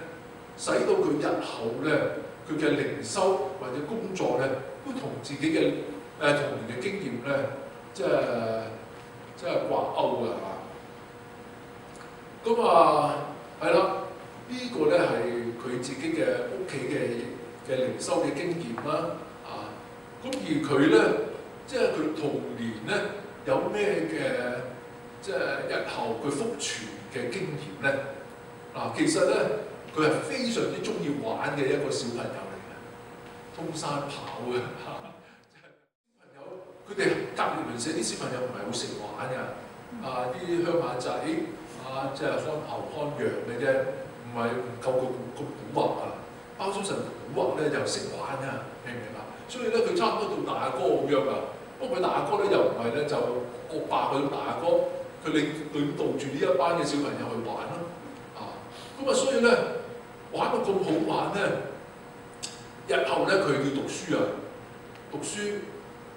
Speaker 2: 使到佢日後咧佢嘅靈修或者工作咧，都同自己嘅童年嘅經驗咧，即係掛鈎㗎係啦，呢個咧係佢自己嘅屋企嘅靈修嘅經驗啦咁而佢咧即係佢童年咧有咩嘅即係日後佢福傳嘅經驗咧其實咧佢係非常之中意玩嘅一個小朋友嚟嘅，通山跑嘅小朋友，佢哋隔離鄰舍啲小朋友唔係好識玩嘅啲鄉下仔即係看牛看羊嘅啫，唔夠佢咁蠱惑包租神蠱惑咧又識玩明唔明所以咧佢差唔多到大阿哥咁樣不過佢大阿哥咧又唔係咧就惡霸嗰種大阿哥，佢領導住呢一班嘅小朋友去玩咯，咁啊，所以咧玩到咁好玩咧，日後咧佢要讀書啊，讀書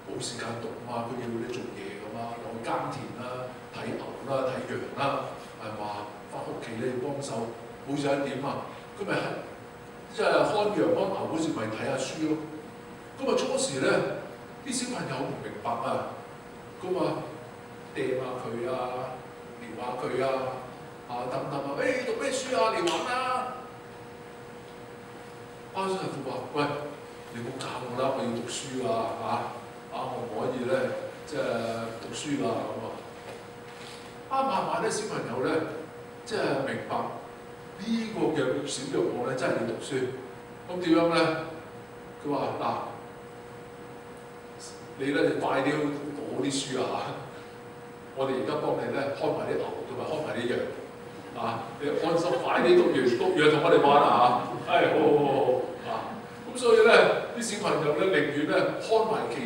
Speaker 2: 冇時間讀嘛，佢要你做嘢噶嘛，又耕田啦、睇牛啦、睇羊啦，係嘛？翻屋企咧要幫手，冇時間點啊？佢咪即係看羊看牛嗰時咪睇下書咯。咁啊初時咧啲小朋友唔明白啊，咁啊掟下佢啊，撩下佢啊等等啊，讀咩書啊？嚟玩啊！包師傅話：喂，你唔好教我啦，我要讀書啦我唔可以咧即係讀書啦咁啊！慢慢咧小朋友咧即係明白呢個嘅小約翰咧真係要讀書。咁點樣咧？佢話嗱，你咧就快啲讀好啲書我哋而家幫你咧開埋啲牛同埋開埋啲羊你安心快啲讀完同我哋玩好咁所以咧啲小朋友咧寧願咧開埋佢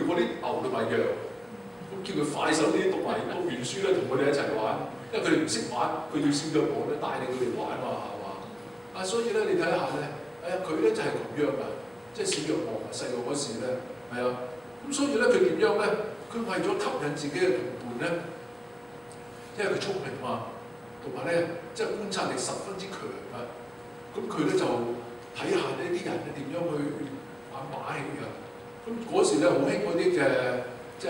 Speaker 2: 嗰啲牛同埋羊，咁叫佢快手啲讀完書咧同佢哋一齊玩，因為佢哋唔識玩，佢要小約翰咧帶領佢哋玩嘛，係嘛？所以咧你睇下咧，佢咧就係咁樣噶，即係小約翰細個嗰時咧，咁所以咧佢點樣咧？佢為咗吸引自己嘅同伴咧，因為佢聰明嘛，同埋咧即係觀察力十分之強咁佢咧就睇下呢啲人咧點樣去玩把戲咁嗰時咧好興嗰啲嘅即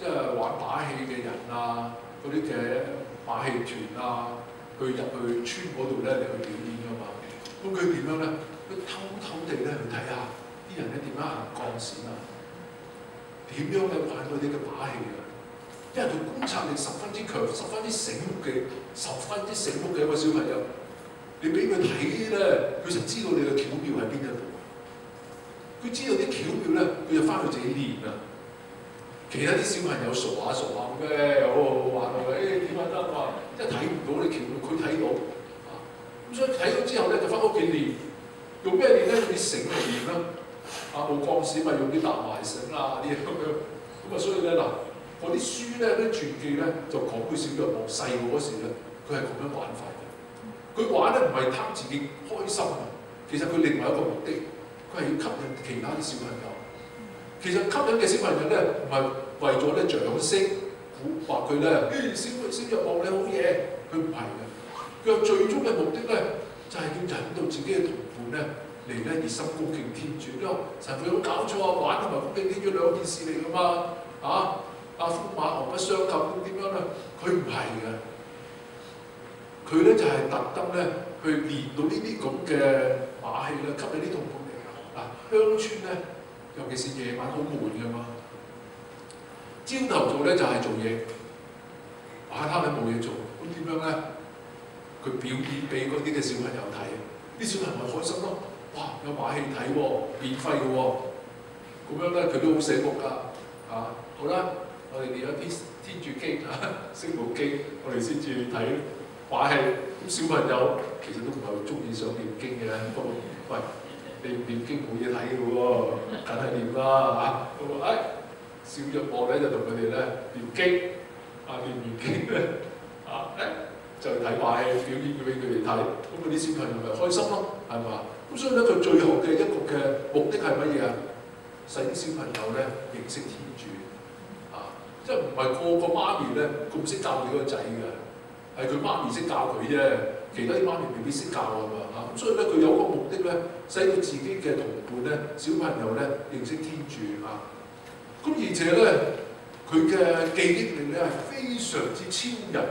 Speaker 2: 係玩把戲嘅人嗰啲嘅把戲團去入去村嗰度咧嚟去表演㗎嘛。咁佢點樣咧？佢偷地咧去睇下啲人咧點樣行鋼線點樣嘅玩嗰啲嘅把戲因為佢觀察力十分之強、十分之醒目嘅一個小朋友。你俾佢睇咧，佢就知道你嘅巧妙喺邊一度。佢知道啲巧妙咧，佢就翻去自己練啦。其他啲小朋友傻下咩，好玩點得即係睇唔到你巧妙，佢睇到咁所以睇到之後咧，就翻屋企練。用咩練咧？用啲繩嚟練啦。冇鋼線咪用啲搭埋繩啲嘢咁樣。咁所以咧嗰啲書咧、啲傳記咧，就講佢小約翰細個嗰時咧，佢係咁樣玩法。佢玩咧唔係貪自己開心其實佢另外一個目的，佢係要吸引其他啲小朋友。其實吸引嘅小朋友咧，唔係為咗咧掌聲，話佢咧，小約翰你好嘢，佢唔係嘅。佢最終嘅目的咧，就係要引導自己嘅同伴咧嚟咧熱心恭敬天主。因為神父有搞錯玩同埋恭敬天主兩件事嚟㗎嘛，風馬牛不相及咁點樣咧？佢唔係嘅。佢咧就係特登咧去練到呢啲咁嘅把戲咧，吸引啲同伴嚟鄉村咧，尤其是夜晚好悶㗎嘛。朝頭早咧就係做嘢，擺攤咧冇嘢做，咁點樣咧？佢表演俾嗰啲嘅小朋友睇，啲小朋友開心咯。哇！有把戲睇喎，免費嘅喎，咁樣咧佢都好醒目㗎。好啦，我哋練咗天主經聖母經，我哋先至睇把戲。咁小朋友其實都唔係好中意想念經嘅，不過喂，你唔念經冇嘢睇嘅喎，梗係念啦小約翰咧就同佢哋咧念經，念完經咧就睇把戲表演俾佢哋睇，咁嗰啲小朋友咪開心咯，係嘛？咁所以咧佢最後嘅一個嘅目的係乜嘢啊？使啲小朋友咧認識天主，即係唔係個媽咪咧咁識教你個仔嘅，係佢媽咪識教佢啫，其他啲媽咪未必識教啊嘛咁所以咧佢有個目的咧，使到自己嘅同伴咧、小朋友咧認識天主咁而且咧佢嘅記憶力咧係非常之超人、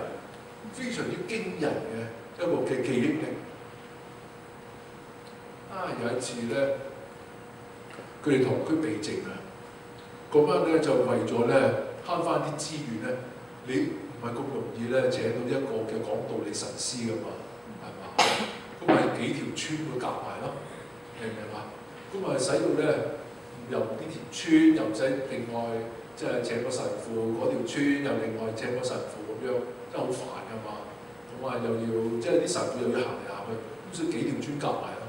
Speaker 2: 非常之驚人嘅一個嘅記憶力。有一次咧，佢哋同區避靜咁樣咧就為咗咧慳翻啲資源咧，你唔係咁容易咧請到一個嘅講道理神師噶嘛，係嘛？咁咪幾條村佢夾埋咯，明唔明啊？咁使到咧又呢條村又唔使另外即係請個神父，嗰條村又另外請個神父咁樣，真係好煩噶嘛。咁又要即係啲神父又要行嚟行去，咁所以幾條村夾埋咯。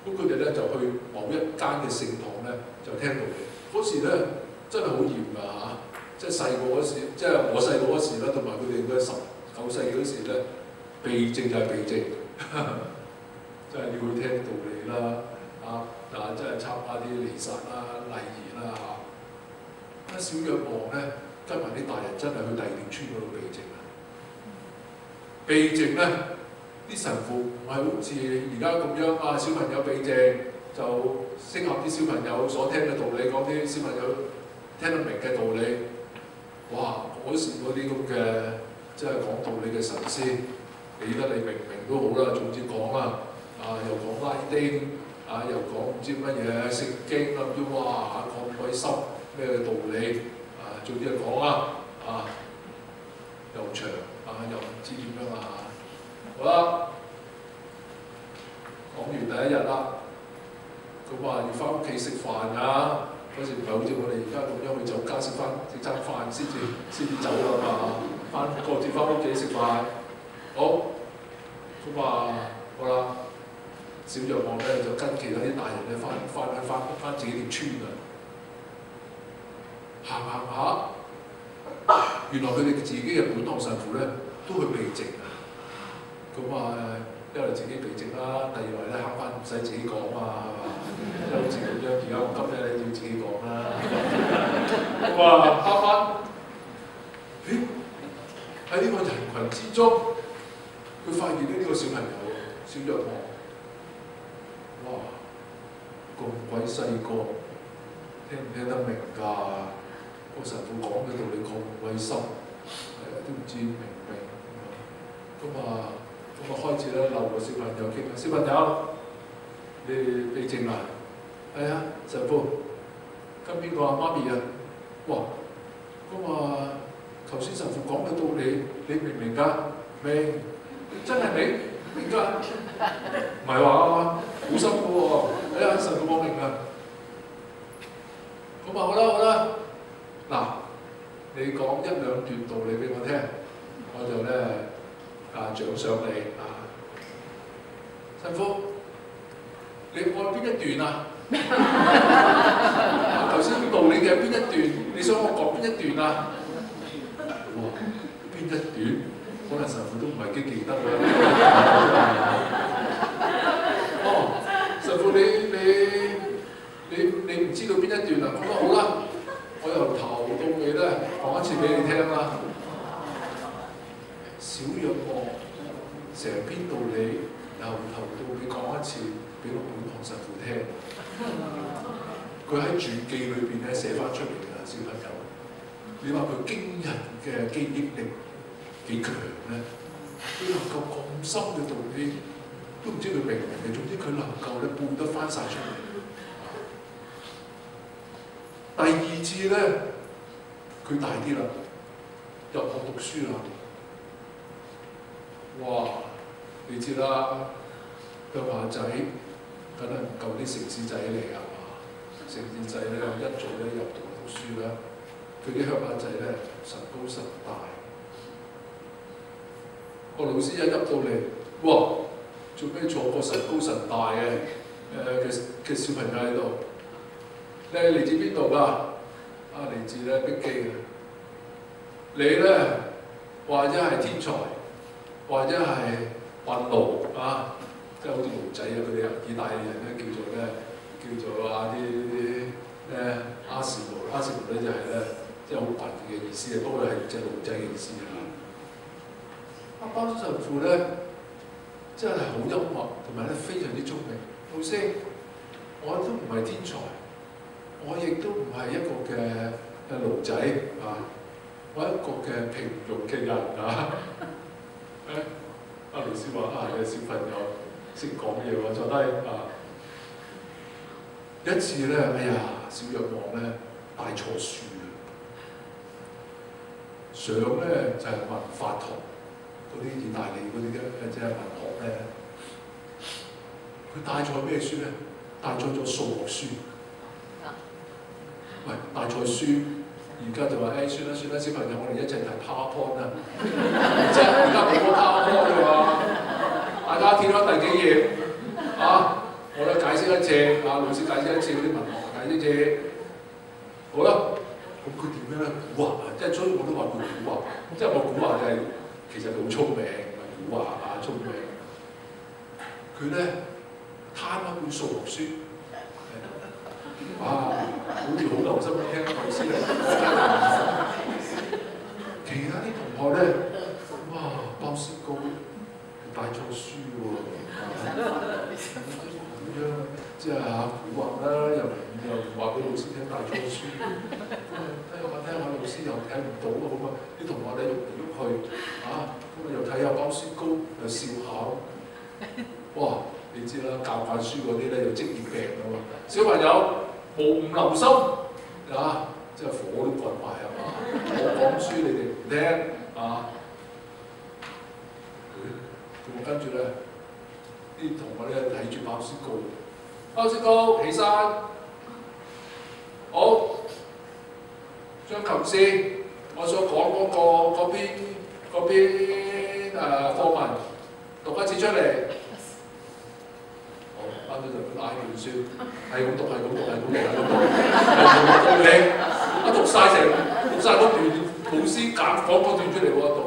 Speaker 2: 咁佢哋咧就去某一間嘅聖堂咧就聽道理。嗰時咧真係好嚴㗎即係細個嗰時，即係我細個嗰時啦，同埋佢哋嘅19世紀嗰時咧，避靜就係避靜，即係要去聽道理啦，即係參加啲彌撒啦、禮儀啦嚇。小若望咧，跟埋啲大人真係去第二條村嗰度避靜啊！避靜咧，啲神父唔係好似而家咁樣啊，小朋友避靜就適合啲小朋友所聽嘅道理，講啲小朋友聽得明嘅道理。哇！嗰時嗰啲咁嘅即係講道理嘅神仙，理得你明唔明都好啦，總之講啦，又講拉丁，又講唔知乜嘢聖經咁啫，哇！講鬼深咩道理，總之係講啦，又長，又唔知點樣啊！好啦，講完第一日啦，咁要翻屋企食飯啊！嗰時唔係好似我哋而家咁樣去酒家食餐飯先至走啦嘛，各自翻屋企食飯。好，咁好啦，小若望咧就跟其他啲大人咧翻自己條村啊，行下，原來佢哋自己嘅本堂神父咧都去避靜啊。咁一嚟自己避靜啦，第二嚟咧慳翻唔使自己講啊。即係好似咁樣，而家我今日你要自己講啦。咁啱啱，喺呢個人群之中，佢發現呢個小朋友小若望，哇！咁鬼細個，聽唔聽得明㗎？個神父講嘅道理咁鬼深，都唔知明唔明。咁開始咧，留個小朋友傾啊，小朋友，你避靜啊？係啊，神父，跟邊個啊？媽咪啊？哇！頭先神父講嘅道理，你明唔明㗎？明，真係明㗎？唔係話好深嘅喎，神父講明㗎。咁好啦，嗱，你講1-2段道理俾我聽，我就咧獎賞你啊！神父，你愛邊一段啊？頭先道理嘅邊一段？你想我講邊一段啊？哇！邊一段？可能神父都唔係幾記得啦。神父你唔知道邊一段啊？咁好啦，我由頭到尾咧講一次俾你聽啦。小若望成篇道理由頭到尾講一次俾我本堂神父聽。佢喺傳記裏邊咧寫翻出嚟㗎，小朋友。你話佢驚人嘅記憶力幾強咧？佢能夠咁深嘅道理，都唔知佢明唔明嘅。總之佢能夠咧背得翻晒出嚟。第二次咧，佢大啲啦，入學讀書啦。哇！你知啦，鄉下仔梗係唔夠啲城市仔嚟㗎嘛？城市仔咧一早咧入讀書啦，佢啲鄉下仔咧神高神大。個老師一入到嚟，哇！做咩坐個神高神大嘅小朋友喺度？你係嚟自邊度㗎？嚟自咧碧基啊！你咧或者係天才，或者係運奴啊，即係好似奴仔啊！佢哋意大利人咧叫做啲阿士奴咧就係咧即係好笨嘅意思啊，不過係即係奴仔嘅意思啊！包神父咧真係好幽默，同埋咧非常之聰明。老師，我都唔係天才，我亦都唔係一個嘅奴仔啊，我係一個嘅平庸嘅人啊！阿老師話：有小朋友識講嘢喎，坐低啊！一次咧，小若望咧帶錯書啊！上咧就係文法堂嗰啲意大利嗰啲即係文學咧，佢帶錯咩書咧？帶錯咗數學書。喂，帶錯書，而家就話算啦，小朋友，我哋一齊睇 PowerPoint 啦。即係而家冇個 PowerPoint 嘅話，大家跳咗第幾頁啊？我咧解釋一次，老師解釋一次嗰啲文學解釋一次。好啦，咁佢點樣咧蠱惑啊？即係所以我都話佢蠱惑，即係我蠱惑就係其實好聰明，唔係蠱惑啊，聰明。佢咧攤一本數學書，哇！好似好留心聽老師嚟。其他啲同學咧，哇！包雪糕帶錯書喎，咁樣即係蠱惑啦，又唔話俾老師聽帶錯書，聽下老師又睇唔到啊，咁啊啲同學咧喐嚟喐去，咁啊又睇下包雪糕，又笑下，哇！你知啦，教慣書嗰啲咧有職業病㗎嘛，小朋友無唔留心即係火都滾埋係嘛？我講書你哋唔聽咁跟住咧，啲同學咧睇住包雪糕，包雪糕起身，好，將頭先我所講嗰篇課文讀一次出嚟。好，班主任佢嗌本書，係咁讀，一讀晒嗰段，老師講嗰段出嚟喎，讀。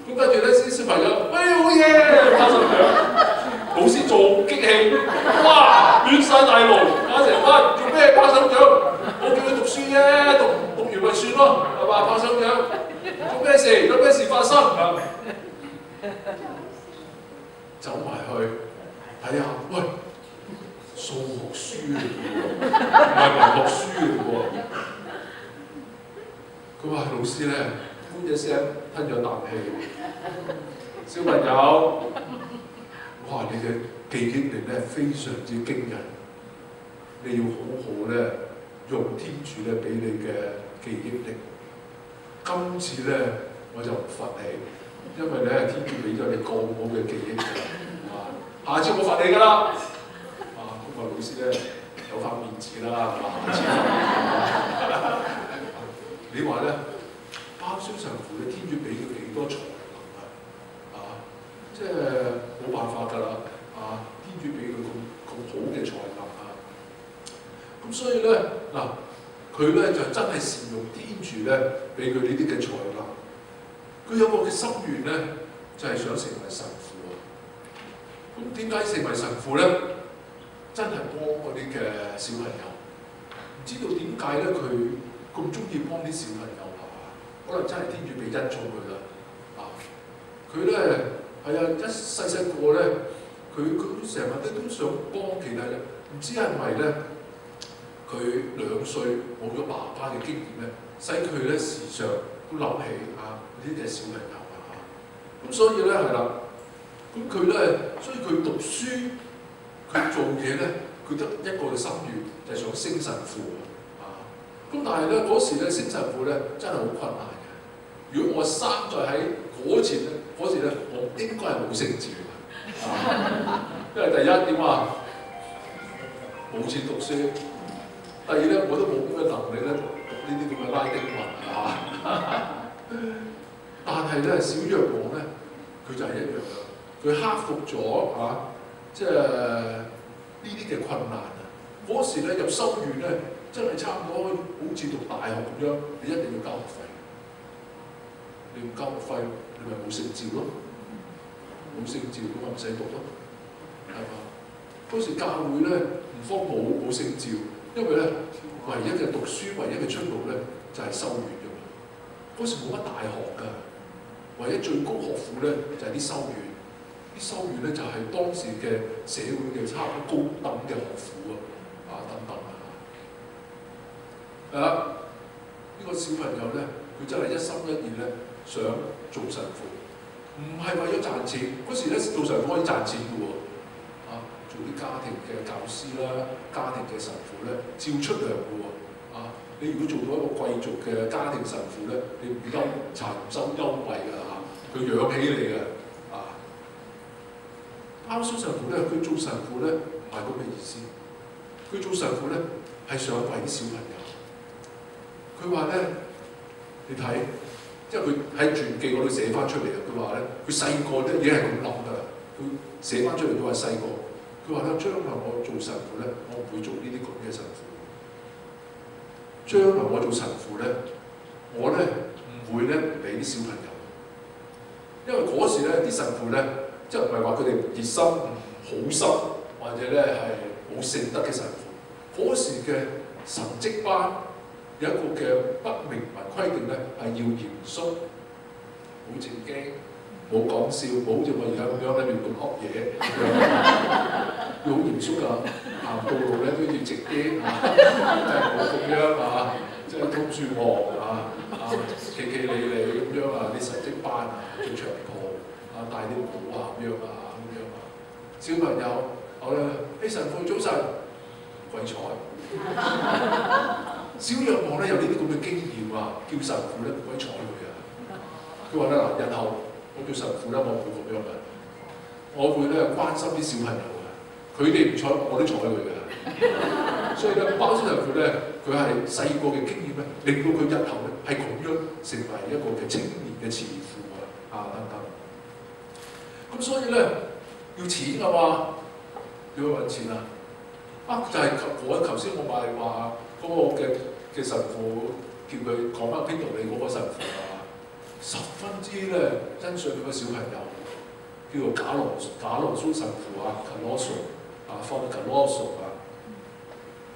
Speaker 2: 咁跟住咧，啲小朋友，喂好嘢，拍手掌，老師仲激氣，哇亂晒大龍，成班做咩拍手掌？我叫佢讀書啫，讀完咪算咯，係嘛？拍手掌，做咩事？有咩事發生？走埋去睇下，喂，數學書嚟嘅喎，唔係文學書嚟嘅喎。佢話老師咧，呼一聲吞咗啖氣。小朋友，哇！你嘅記憶力咧非常之驚人，你要好好咧用天主咧俾你嘅記憶力。今次咧我就唔罰你，因為咧天主俾咗你咁好嘅記憶力，下次我罰你㗎啦。咁老師咧有翻面子啦，下次你話咧，包蕭神父咧，天主俾佢幾多才能即係冇辦法㗎啦，天主俾佢咁好嘅才能咁所以咧佢咧就真係善用天主咧俾佢呢啲嘅才能。佢有個嘅心願咧，就係想成為神父咁點解成為神父咧？真係幫嗰啲嘅小朋友，唔知道點解咧佢咁中意幫啲小朋友可能真係天主俾恩寵佢啦。佢咧係一細個咧，佢成日都想幫其他人，唔知係咪咧？佢2歲冇咗爸爸嘅經驗咧，使佢咧時常都諗起呢啲嘅小朋友咁所以咧係啦，咁佢咧，所以佢讀書，佢做嘢咧，佢得一個嘅心願，就係想升神父咁但係咧嗰時咧升神父咧真係好困難嘅。如果我生在喺嗰時咧，我應該係冇聖召因為第一點冇錢讀書，第二咧我都冇咁嘅能力咧讀呢啲咁嘅拉丁文但係咧小若望咧，佢就係一樣啦，佢克服咗即係呢啲嘅困難嗰時咧入修院咧，真係差唔多好似讀大學咁樣，你一定要交學費。你唔交學費，你咪冇聖召咯，冇聖召咁咪唔使讀咯，係嘛？嗰時教會咧唔方冇聖召，因為咧唯一嘅讀書，唯一嘅出路咧就係修院啫嘛。嗰時冇乜大學㗎，唯一最高學府咧就係啲修院，啲修院咧就係當時嘅社會嘅差唔多高等嘅學府等等呢個小朋友咧，佢真係一心一意咧想做神父，唔係為咗賺錢。嗰時咧做神父可以賺錢嘅喎，做啲家庭嘅教師啦、家庭嘅神父咧，照出糧嘅喎。你如果做到一個貴族嘅家庭神父咧，你唔查唔收優惠㗎佢養起你嘅包蕭神父咧，佢做神父咧唔係咁嘅意思，佢做神父咧係想為啲小朋友。佢話咧，你睇，即係佢喺傳記嗰度寫翻出嚟佢話咧，佢細個咧已經係咁諗㗎啦。佢寫翻出嚟，佢話細個，佢話咧將來我做神父咧，我唔會做呢啲咁嘅神父。將來我做神父咧，我咧唔會咧俾啲小朋友，因為嗰時咧啲神父咧，即係唔係話佢哋熱心好心，或者咧係冇聖德嘅神父。嗰時嘅神職班有一個嘅不明文規定咧，係要嚴肅，好正經，冇講笑，冇好似我而家咁樣咧亂咁噏嘢，要好嚴肅㗎。行道路咧都要直啲嚇，唔好咁樣嚇，即係通住行企企理理咁樣啊！啲神職班着長袍戴啲帽咁樣小朋友好啦，神父早晨，鬼彩！小若望咧有呢啲咁嘅經驗叫神父咧唔鬼睬佢佢話咧嗱，日後我叫神父咧，我唔會咁樣嘅，我會咧關心啲小朋友。佢哋唔睬，我都睬佢㗎。所以咧，包先神父咧，佢係細個嘅經驗咧，令到佢日後咧係咁樣成為一個嘅青年嘅慈父等等。咁所以咧要錢㗎嘛，要去揾錢就係我頭先我咪話嗰個嘅神父叫佢講翻邊度理嗰個神父十分之咧欣賞佢個小朋友，叫做假羅蘇神父Father Carlos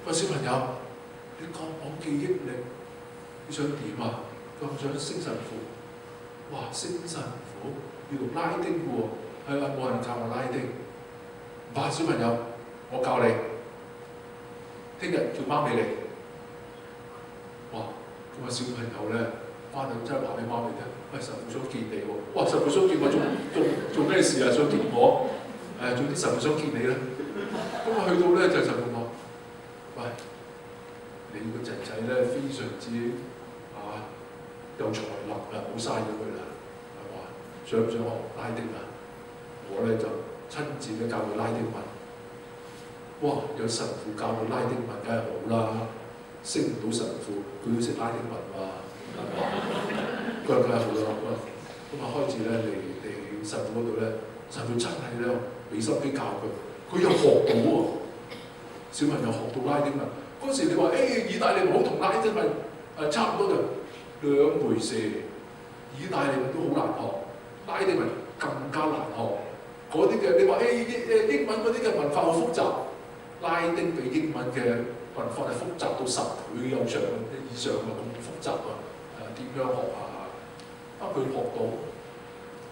Speaker 2: 個小朋友，你講我記憶力，你想點佢話想升神父，哇！升神父要讀拉丁嘅喎，冇人教我拉丁。小朋友，我教你，聽日叫媽咪嚟。哇！咁小朋友咧，翻去真係話俾媽咪聽，神父想見你喎。哇！神父想見我做咩事想見我？總之神父想見你啦。咁去到咧就神父話：喂，你個仔仔咧非常之有才能唔好嘥咗佢啦，係嘛？想唔想學拉丁我咧就親自咧教佢拉丁文。哇！有神父教佢拉丁文，梗係好啦。升唔到神父，佢都識拉丁文係嘛？佢話梗係好啦。咁開始咧嚟神父嗰度咧，神父真係咧俾心機教佢又學到喎。小朋友學到拉丁文，嗰時你話意大利文好同拉丁文差唔多就兩回事。意大利文都好難學，拉丁文更加難學。嗰啲嘅你話英文嗰啲嘅文化好複雜，拉丁比英文嘅文化係複雜到10倍以上咁複雜點樣學佢學到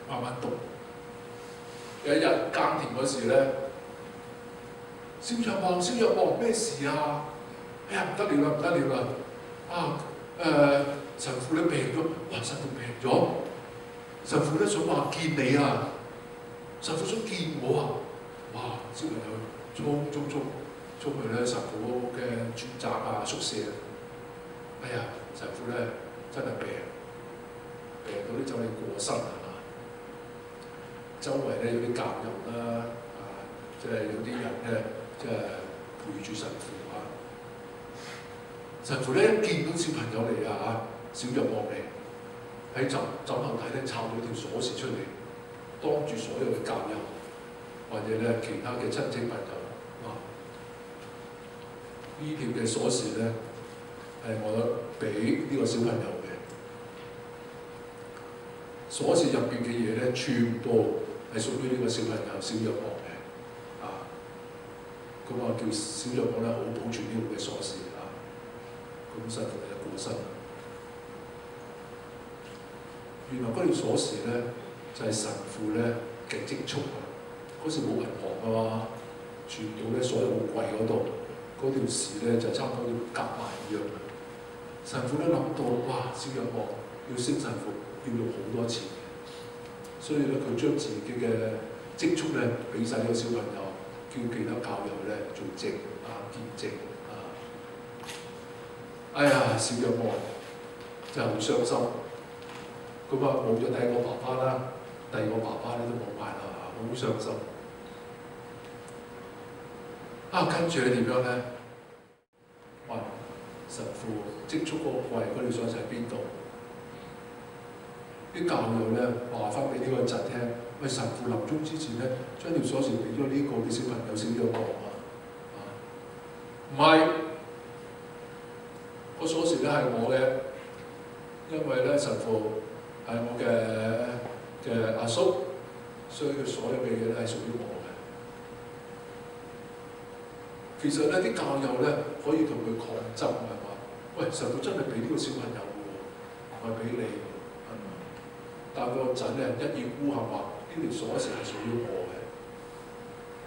Speaker 2: 慢慢讀。有一日耕田嗰時咧，小若望咩事哎呀唔得了啦！神父咧病咗，神父病咗，神父咧想話見你神父想見我小朋友衝去咧神父嘅住宅宿舍。哎呀，神父咧真係病到啲就嚟過身周圍咧有啲教友啦，即係有啲人咧，即係陪住神父神父咧見到小朋友嚟小若望嚟，喺枕頭底咧摷咗條鎖匙出嚟，當住所有嘅教友或者咧其他嘅親戚朋友呢條嘅鎖匙咧係我俾呢個小朋友嘅。鎖匙入邊嘅嘢咧，全部係屬於呢個小朋友小若望嘅咁叫小若望咧好保存呢個嘅鎖匙咁神父就過身。原來嗰條鎖匙咧就係神父咧嘅積蓄嗰時冇銀行傳到咧所有櫃嗰度，嗰條匙咧就差唔多要夾埋一樣。神父咧諗到，哇！小若望要升神父要用好多錢，所以咧佢將自己嘅積蓄咧俾晒呢個小朋友，叫其他教友咧做證見證哎呀，小若望真係好傷心。咁冇咗第一個爸爸啦，第二個爸爸咧都冇埋啦，好傷心。跟住你點樣咧？問神父積蓄個櫃嗰條鎖匙喺邊度？啲教友咧話翻俾呢個侄聽，神父臨終之前咧，將條鎖匙俾咗呢個嘅小朋友小若望唔係，個鎖匙咧係我嘅，因為咧神父係我嘅阿叔，所以佢所有嘅嘢咧係屬於我嘅。其實咧啲教友咧可以同佢抗爭係嘛？喂，神父真係俾呢個小朋友喎，唔係俾你喎，係嘛？但係個仔咧一意孤行話呢條鎖匙係屬於我嘅，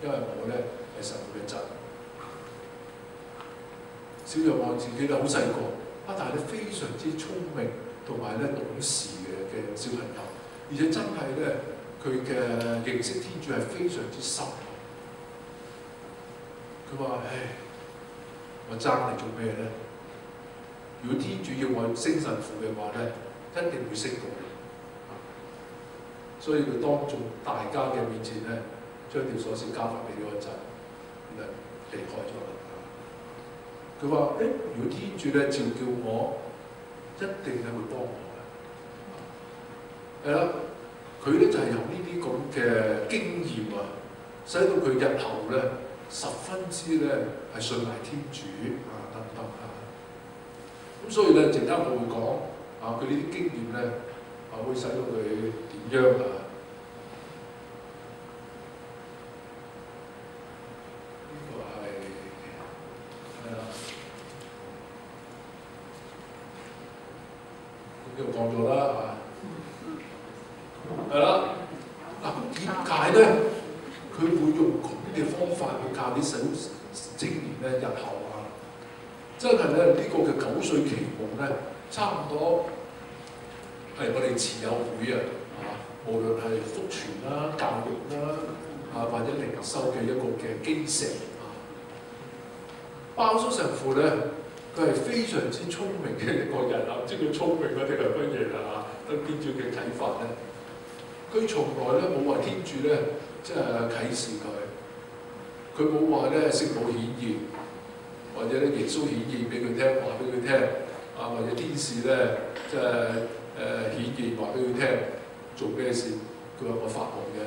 Speaker 2: 因為我咧係神父嘅仔。小若望自己咧好細個，但係咧非常之聰明同埋咧懂事嘅小朋友，而且真係咧佢嘅認識天主係非常之深。佢話：唉，我爭你做咩咧？如果天主要我升神父嘅話咧，一定會升到。所以佢當眾大家嘅面前咧，將條鎖匙交翻俾呢個仔，然後離開咗啦。佢話：如果天主咧召叫我，一定係會幫我嘅。係啦，佢咧就係有呢啲咁嘅經驗啊，使到佢日後咧十分之咧係信賴天主啊等等啊。咁所以咧，陣間我會講啊，佢呢啲經驗咧啊，會使到佢點樣啊？呢個講咗啦嚇，係啦。嗱，咁點解咧？佢會用咁嘅方法去教啲小青年咧？日後啊，真係咧呢個嘅9歲期夢咧，差唔多係我哋慈幼會啊，無論係福傳啦、教育啦啊，或者靈修嘅一個嘅基石啊。鮑叔神父咧。佢係非常之聰明嘅一個人啊！唔知佢聰明嗰啲係乜嘢啦嚇？得天主嘅啟發咧，佢從來咧冇話天主咧即係啟示佢，佢冇話咧聖母顯現，或者咧耶穌顯現俾佢聽，話俾佢聽啊，或者天使咧即係顯現話俾佢聽做咩事？佢話我發夢嘅。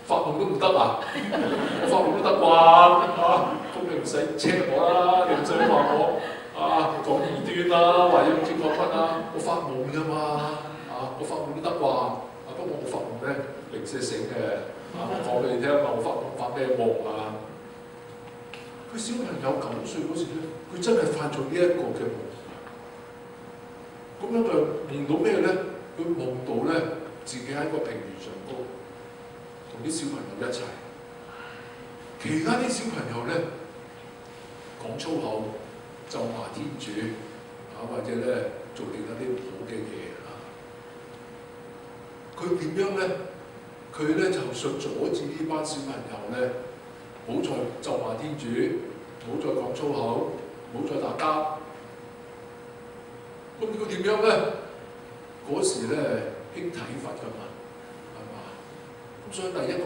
Speaker 2: 發夢都唔得啊！我發夢都得啩啊！咁你唔使 check 我啦，你唔使話我啊講異端啦，或者唔知講乜啦，我發夢㗎嘛啊！我發夢都得啩啊！不過我發夢咧零舍醒嘅啊！我講俾你聽啊！我發咩夢啊？佢小朋友9歲嗰時咧，佢真係發咗呢一個嘅夢。咁樣就夢到咩咧？佢夢到咧自己喺個平原上高。同啲小朋友一齊，其他啲小朋友咧講粗口、咒罵天主啊，或者咧做另一啲唔好嘅嘢啊。佢點樣咧？佢咧就想阻止呢班小朋友咧，唔好再咒罵天主，唔好再講粗口，唔好再打交。咁佢點樣咧？嗰時咧興體罰㗎嘛。所以第一個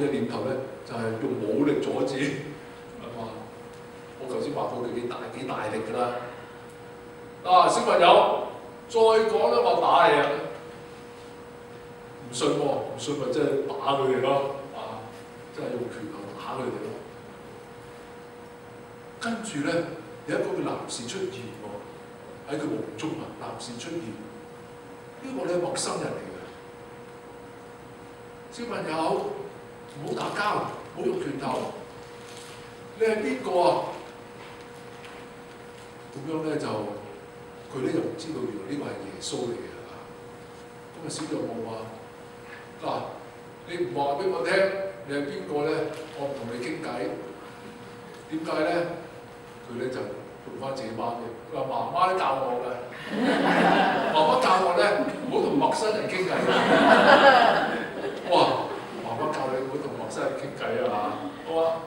Speaker 2: 嘅念頭咧，就係用武力阻止，係嘛？我頭先話過佢幾大力㗎啦。啊，小朋友，再講咧話打你啊！唔信喎，唔信咪即係打佢哋咯，啊，即係用拳頭打佢哋咯。跟住咧，有一個嘅男士出現喎，喺佢夢中啊，男士出現，呢個咧陌生人嚟嘅。小朋友唔好打交，唔好用拳頭。你係邊個啊？咁樣咧就佢咧就唔知道原來呢個係耶穌嚟嘅嚇。咁啊小若望話：嗱，你唔話俾我聽，你係邊個咧？我唔同你傾偈。點解咧？佢咧就用翻自己媽嘅。佢話媽媽都教我嘅，媽媽教我咧唔好同陌生人傾偈。哇！媽媽教你唔好同陌生人傾偈啊！好啊！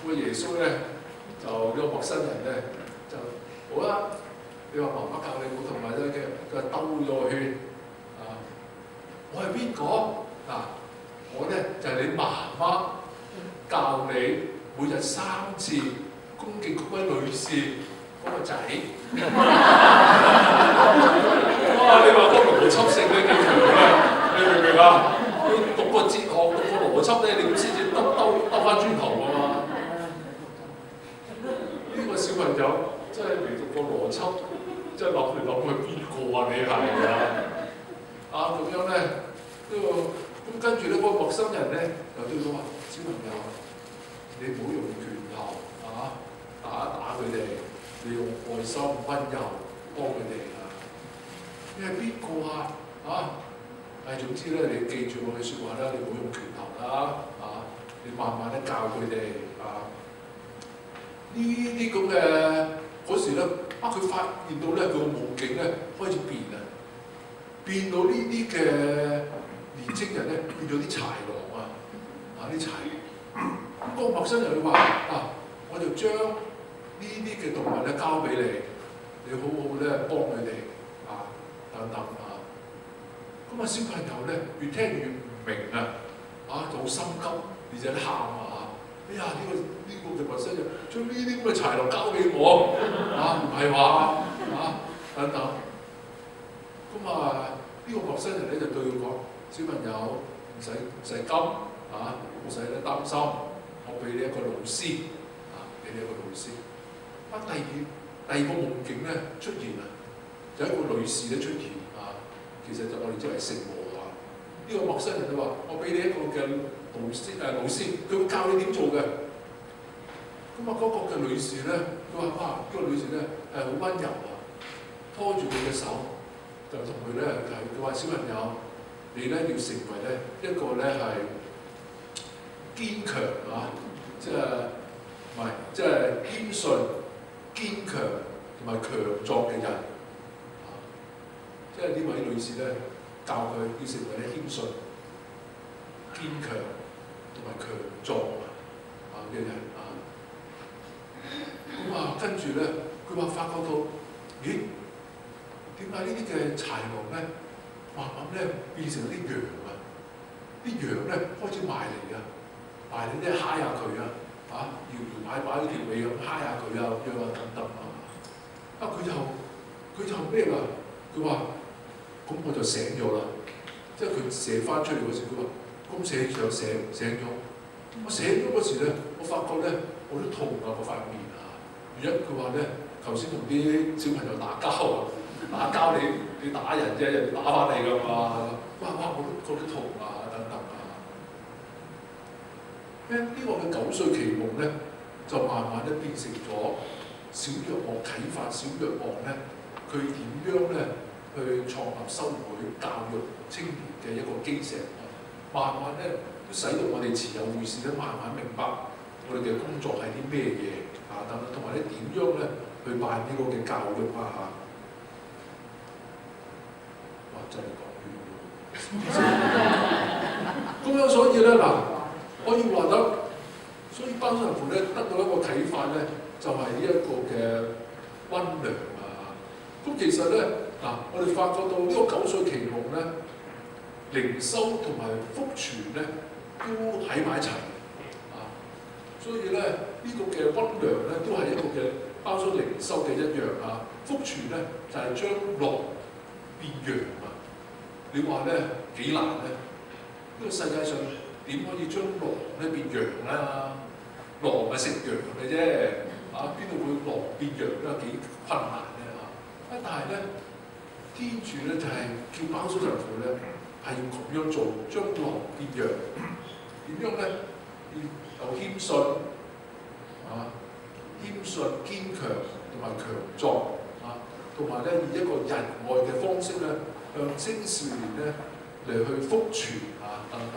Speaker 2: 咁啊耶穌咧就呢個陌生人咧就好啦。你話媽媽教你唔好同陌生人傾，佢話兜咗個圈啊！我係邊個？嗱，我咧就係你媽媽教你每日3次恭敬嗰位女士嗰個仔。哇！你話嗰個邏輯性咧幾強啊？你明唔明啊？讀個哲學、讀個邏輯咧，你先至兜翻轉頭㗎嘛？呢個小朋友真係未讀過邏輯，即係諗嚟諗去邊個啊？你係啊咁樣咧，咁跟住咧嗰個陌生人咧又對佢話：小朋友，你唔好用拳頭打佢哋，你用愛心溫柔幫佢哋啊！你係邊個啊？總之咧，你記住我嘅説話啦，你唔好用拳頭啦，你慢慢咧教佢哋呢啲咁嘅嗰時咧，佢發現到咧佢個夢境咧開始變到呢啲嘅年青人咧變咗啲豺狼啲豺狼。嗰個陌生人佢話：我就將呢啲嘅動物咧交俾你，你好好咧幫佢哋等等。咁小朋友咧越聽越唔明就好心急，而且喊哎呀！呢個嘅陌生人將呢啲咁嘅豺狼交俾我唔係話等等。咁呢個陌生人咧就對佢講：小朋友唔使急唔使咧擔心，我俾你一個老師俾你一個老師。第二個夢境咧出現就一個女士咧出現其實就我哋即係聖母呢個陌生人就話：我俾你一個嘅老師，佢會教你點做嘅。咁嗰個嘅女士咧，佢話：呢個女士咧係好溫柔拖住佢嘅手，就同佢咧佢話：小朋友，你咧要成為咧一個咧係堅強即係謙遜、堅強同埋強壯嘅人。即係呢位女士咧，教佢要成為咧謙遜、堅強同埋強壯嘅人咁跟住咧，佢話發覺到，咦？點解呢啲嘅豺狼咧，慢慢咧變成啲羊啲羊咧開始埋嚟埋嚟咧揩下佢搖擺佢條尾咁揩下佢咁樣等等佢就咩㗎？佢話：咁我就醒咗啦，即係佢射翻出嚟嗰時，佢話：咁醒咗。我醒咗嗰時咧，我發覺咧我都痛個塊面原因佢話咧，頭先同啲小朋友打交你打人啫，人哋打翻你㗎嘛。我都覺得痛等等呢個嘅9歲奇夢咧，就慢慢咧變成咗小若望啟發小若望咧，佢點樣咧去創立修會教育青年嘅一個基石慢慢咧都使到我哋慈幼會士咧慢慢明白我哋嘅工作係啲咩嘢等等，同埋咧點樣咧去辦呢個嘅教育真係講完咁樣，所以咧可以話得，所以包神父咧得到一個啟發咧，就係呢一個嘅溫良咁其實咧我哋發覺到呢個9歲奇夢咧，靈修同埋福傳咧都喺埋一齊所以咧呢個嘅溫良咧都係一個嘅包咗靈修嘅一樣福傳咧就係將狼變羊你話咧幾難咧？呢個世界上點可以將狼咧變羊啦？狼係食羊嘅啫，邊度會狼變羊咧？幾困難咧但係咧，天主咧就係叫包叔神父咧係要咁樣做，將狼變羊。點樣咧？要有謙遜謙遜、堅強同埋強壯同埋咧以一個仁愛嘅方式咧，向青少年咧嚟去福傳等等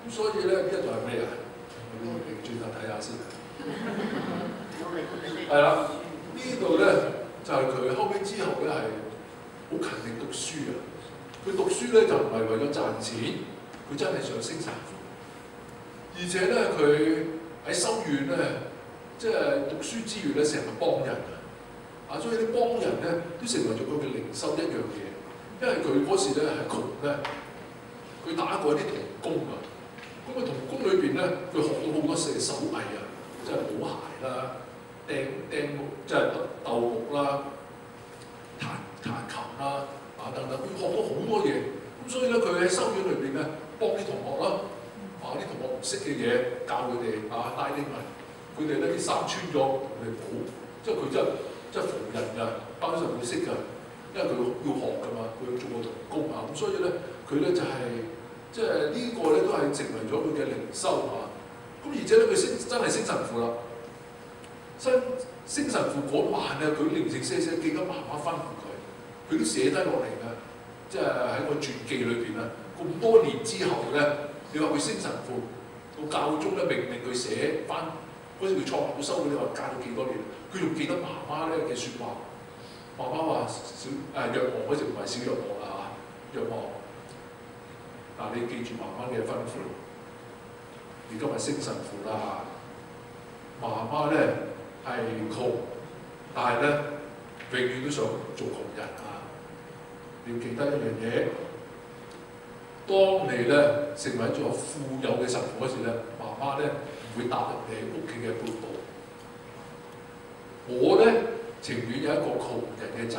Speaker 2: 咁所以咧呢一度係咩我哋轉頭睇下先。係啦，呢度咧就係佢後尾之後咧係好勤力讀書佢讀書咧就唔係為咗賺錢，佢真係想升神父。而且咧佢喺修院咧，即係讀書之餘咧，成日幫人所以啲幫人咧都成為咗佢嘅靈修一樣嘢。因為佢嗰時咧係窮咧，佢打過啲童工咁童工裏邊咧，佢學到好多手藝即係補鞋啦、釘木，即係鬥木啦、彈琴啦等等，佢學到好多嘢。咁所以咧，佢喺修院裏邊咧幫啲同學啦，啲同學唔識嘅嘢教佢哋拉丁文，佢哋咧啲衫穿咗同佢哋補，即係佢真係縫紉㗎，包上會識㗎，因為佢要學㗎嘛，佢要做個童工啊，咁所以咧佢咧就係、即係呢個咧都係成為咗佢嘅靈修啊。咁而且咧佢真係升神父啦，升神父嗰晚啊，佢零零舍舍記得媽媽吩咐佢都寫低落嚟㗎，即係喺個傳記裏邊啊。咁多年之後咧，你話佢升神父，個教宗咧命令佢寫翻嗰時佢創立個修會，你話隔咗幾多年，佢仲記得媽媽咧嘅説話。媽媽話若望嗰時唔係小若望啊，若望嗱，你記住媽媽嘅吩咐。你今日升神父啦，媽媽咧係窮，但係咧永遠都想做窮人啊！你要記得一樣嘢，當你咧成為咗富有嘅神父嗰時咧，媽媽咧唔會踏入你屋企嘅半步。我咧情願有一個窮人嘅仔，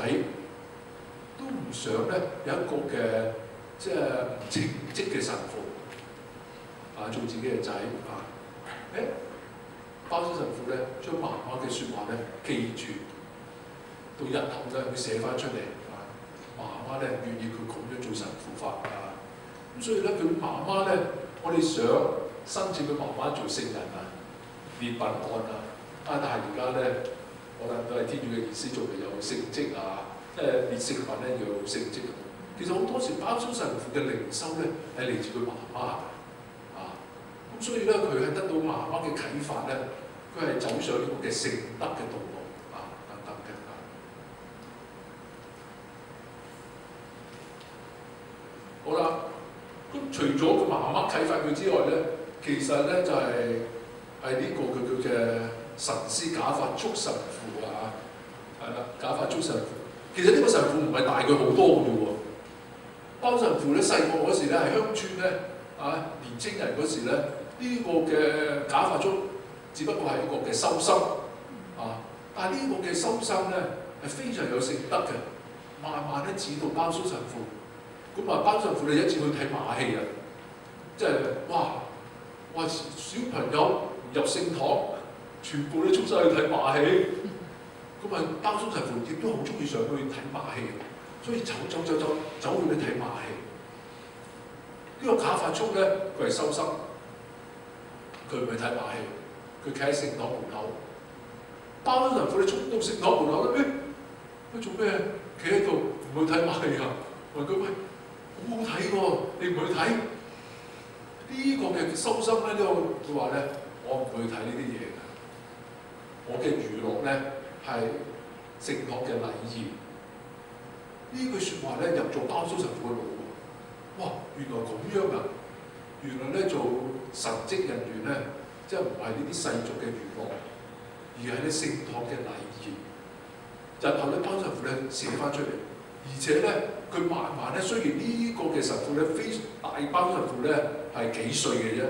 Speaker 2: 都唔想咧有一個嘅即係唔稱職嘅神父。做自己嘅仔啊！包小神父咧，將媽媽嘅説話咧記住，到日後咧佢寫翻出嚟啊！媽媽咧願意佢咁樣做神父法啊！咁所以咧，佢媽媽咧，我哋想申請佢媽媽做聖人啊、列品案啊，但係而家咧，可能都係天主嘅意思，做嘅有聖職啊，即係列聖品咧要有聖職。其實好多時包小神父嘅靈修咧係嚟自佢媽媽。所以咧，佢係得到媽媽嘅啟發咧，佢係走上呢個嘅聖德嘅道路啊，等等嘅啊。好啦，咁除咗個媽媽啟發佢之外咧，其實咧就係呢個佢嘅神師假法速神父啊，係啦，假法速神父。其實呢個神父唔係大佢好多嘅啫喎。包神父咧細個嗰時咧係鄉村咧年青人嗰時咧。呢個嘅假法速只不過係一個嘅修心啊，但係呢個嘅修心咧係非常有聖德嘅，慢慢咧指導包叔神父。咁包神父你一次去睇馬戲啊，即係哇小朋友入聖堂，全部都衝晒去睇馬戲。咁包叔神父亦都好中意上去睇馬戲，所以走去睇馬戲。呢個假法速咧，佢係修心。佢唔係睇馬戲，佢企喺聖堂門口。包咗神父，你衝到聖堂門口咧，佢做咩？企喺度唔去睇馬戲啊？問佢喂，好好睇喎，你唔去睇？呢個嘅修心咧，佢話咧，我唔會睇呢啲嘢嘅。我嘅娛樂咧係聖堂嘅禮儀。呢句説話咧入咗包咗神父嘅腦喎。哇！原來咁樣啊！原來咧做神職人員咧，即係唔係呢啲世俗嘅娛樂，而係咧聖堂嘅禮儀。日後咧包神父咧寫翻出嚟，而且咧佢慢慢咧，雖然呢個嘅神父咧大包神父咧係幾歲嘅啫，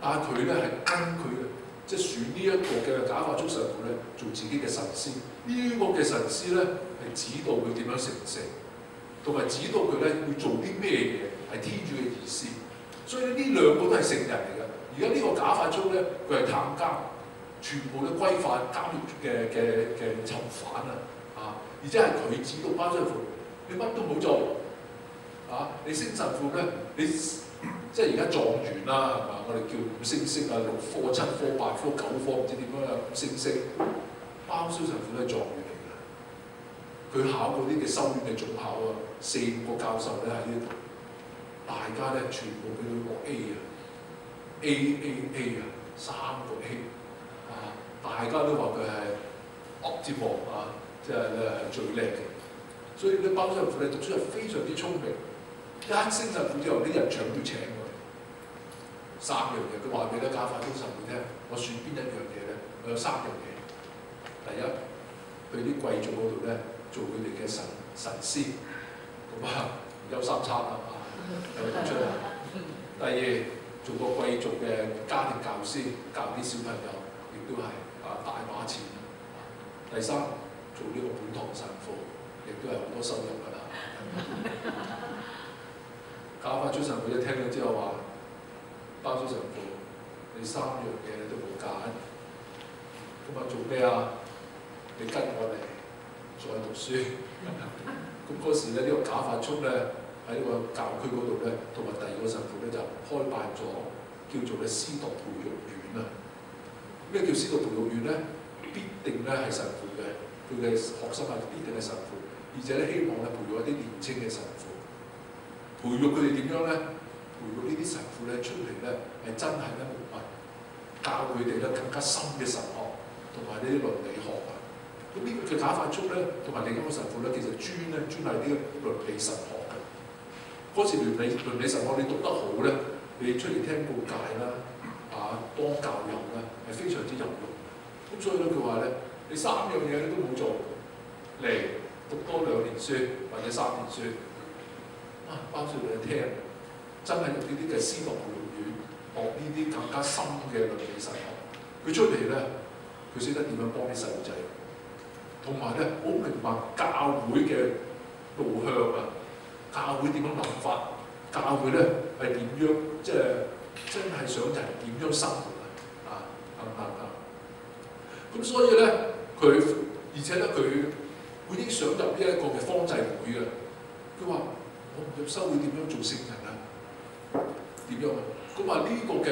Speaker 2: 但係佢咧係跟佢即係選呢一個嘅假法速神父咧做自己嘅神師。呢個嘅神師咧係指導佢點樣成聖，同埋指導佢咧要做啲咩嘢係天主嘅意思。所以呢兩個都係聖人嚟㗎。而家呢個假法速咧，佢係探監，全部都規範監獄嘅囚犯啊！而且係佢指導包神父，你乜都冇做啊！你升神父咧，你即係而家狀元啦，係嘛？我哋叫5星星啊，6科、7科、8科、9科，唔知點樣啊，5星星。包小神父都係狀元嚟㗎。佢考嗰啲嘅修院嘅總考啊，4、5個教授咧喺呢度。大家咧全部俾佢攞 A 啊 ，A 啊，3個 A 啊！大家都話佢係 optimal 啊，即係咧係最叻嘅。所以咧包神父咧讀書係非常之聰明。一升神父之後，啲人搶住請佢。3樣嘢，佢話俾咧假法速神父聽，我選邊一樣嘢咧？我有3樣嘢。第一，去啲貴族嗰度咧做佢哋嘅神師，咁有3餐啦。有出嚟。第二，做個貴族嘅家庭教師，教啲小朋友，亦都係大把錢。第三，做呢個本堂神父，亦都係好多收入㗎啦。假法速神父一聽咗之後話：包租神父，你3樣嘢你都冇揀，咁啊做咩啊？你跟我嚟再讀書。咁嗰時咧，呢個假發叔咧喺呢個教區嗰度咧，同埋第2個神父咧就開辦咗叫做咧司鐸培育院啊。咩叫司鐸培育院咧？必定咧係神父嘅，佢嘅學生係必定係神父，而且咧希望咧培育一啲年青嘅神父，培育佢哋點樣咧？培育呢啲神父咧出嚟咧係真係咧無問，教佢哋咧更加深嘅神學同埋呢啲倫理學啊。咁呢個嘅假發叔咧同埋另一個神父咧，其實專係呢個倫理神學嘅。嗰時倫理神學你讀得好咧，你出嚟聽告誡啦，當教友咧係非常之有用。咁所以咧，佢話咧，你3樣嘢你都冇做，嚟讀多2年書或者3年書，包住你聽，真係用呢啲嘅司鐸培育院學呢啲更加深嘅倫理神學。佢出嚟咧，佢識得點樣幫啲細路仔，同埋咧好明白教會嘅路向啊，教會點樣諗法，教會咧係點樣，即係真係想人點樣生活啊，咁所以咧，而且咧佢已經想入呢一個嘅方濟會嘅。佢話：我唔入修會點樣做聖人啊？點樣啊？咁話呢個嘅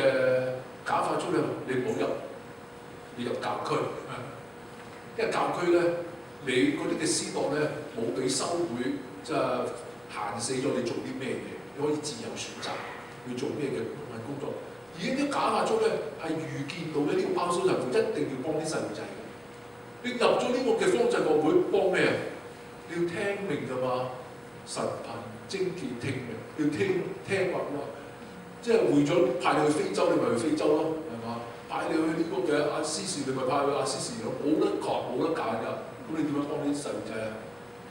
Speaker 2: 假發叔咧，你唔好入，你入教區，因為教區咧，你嗰啲嘅司鐸咧冇俾修會即係限死咗你做啲咩嘢，你可以自由選擇要做咩嘅工作。而呢啲假發叔咧係預見到咧呢個包租神父一定要幫啲細路仔嘅。你入咗呢個嘅方濟各會幫咩啊？你要聽命㗎嘛，神貧精傑聽命，要聽話喎。即係會長派你去非洲，你咪去非洲咯，係嘛？派你去呢個嘅阿斯士，你咪派去阿斯士咯，冇得揀㗎。咁你點樣幫啲細路仔啊？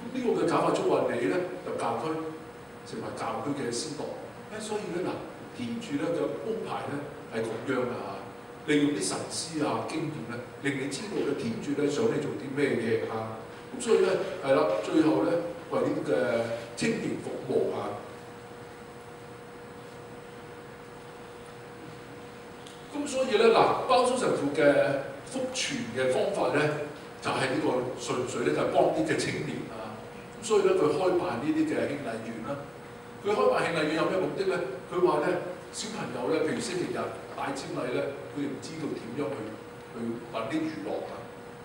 Speaker 2: 呢個嘅假發叔話你咧入教區，成為教區嘅司鐸。所以咧嗱。天主咧嘅安排咧係咁樣啊！利用啲神師啊經驗咧，令你知道咧天主咧想你做啲咩嘢啊！咁所以咧係啦，最後咧為呢啲嘅青年服務啊！咁所以咧嗱，包租神父嘅福傳嘅方法咧，就係呢個純粹咧就係幫啲嘅青年啊！咁所以咧佢開辦呢啲嘅慶禮園啦。佢開辦慶禮院有咩目的咧？佢話咧小朋友咧，譬如星期日大瞻禮咧，佢哋唔知道點樣去揾啲娛樂啊，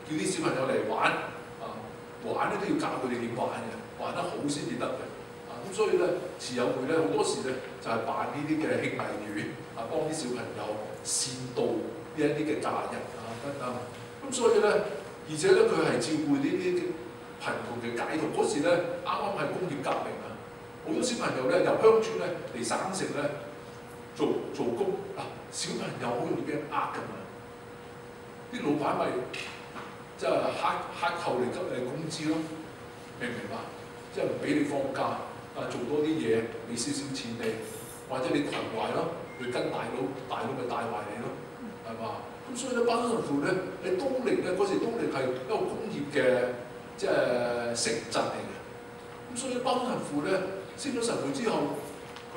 Speaker 2: 叫啲小朋友嚟玩啊，玩咧都要教佢哋點玩嘅，玩得好先至得嘅啊。咁所以咧，慈幼會咧好多時咧就係辦呢啲嘅慶禮院啊，幫啲小朋友善度呢一啲嘅假日啊等等。咁所以咧，而且咧佢係照顧呢啲貧窮嘅解童。嗰時咧啱啱係工業革命啊。好多小朋友咧由鄉村咧嚟省城咧做工嗱，小朋友好容易俾人呃㗎嘛，啲老闆咪即係克扣你給你工資咯，明唔明白？即係唔俾你放假做多啲嘢，俾少少錢你，或者你群壞咯，你跟大佬咪帶壞你咯，係嘛？咁所以咧，包租神父咧喺東寧咧嗰時，東寧係一個工業嘅即係城鎮嚟嘅，咁所以包租神父咧。升咗神父之後，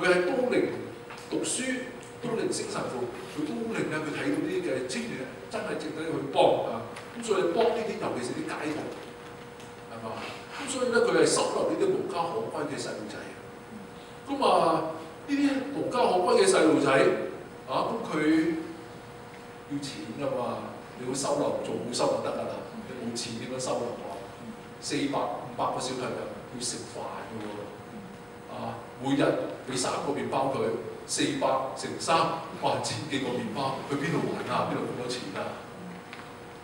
Speaker 2: 佢喺東寧讀書，東寧升神父，佢東寧咧，佢睇到啲嘅青年真係值得去幫啊！咁所以幫呢啲，尤其是啲解童，係嘛？咁所以咧，佢係收留呢啲無家可歸嘅細路仔。咁呢啲無家可歸嘅細路仔咁佢要錢㗎嘛？你要收留做好收就得㗎啦，你冇錢點樣收留啊？400、500個小朋友要食飯㗎喎。每日俾3個麵包佢，400乘3，哇！1000幾個麵包，去邊度玩啊？邊度咁多錢啊？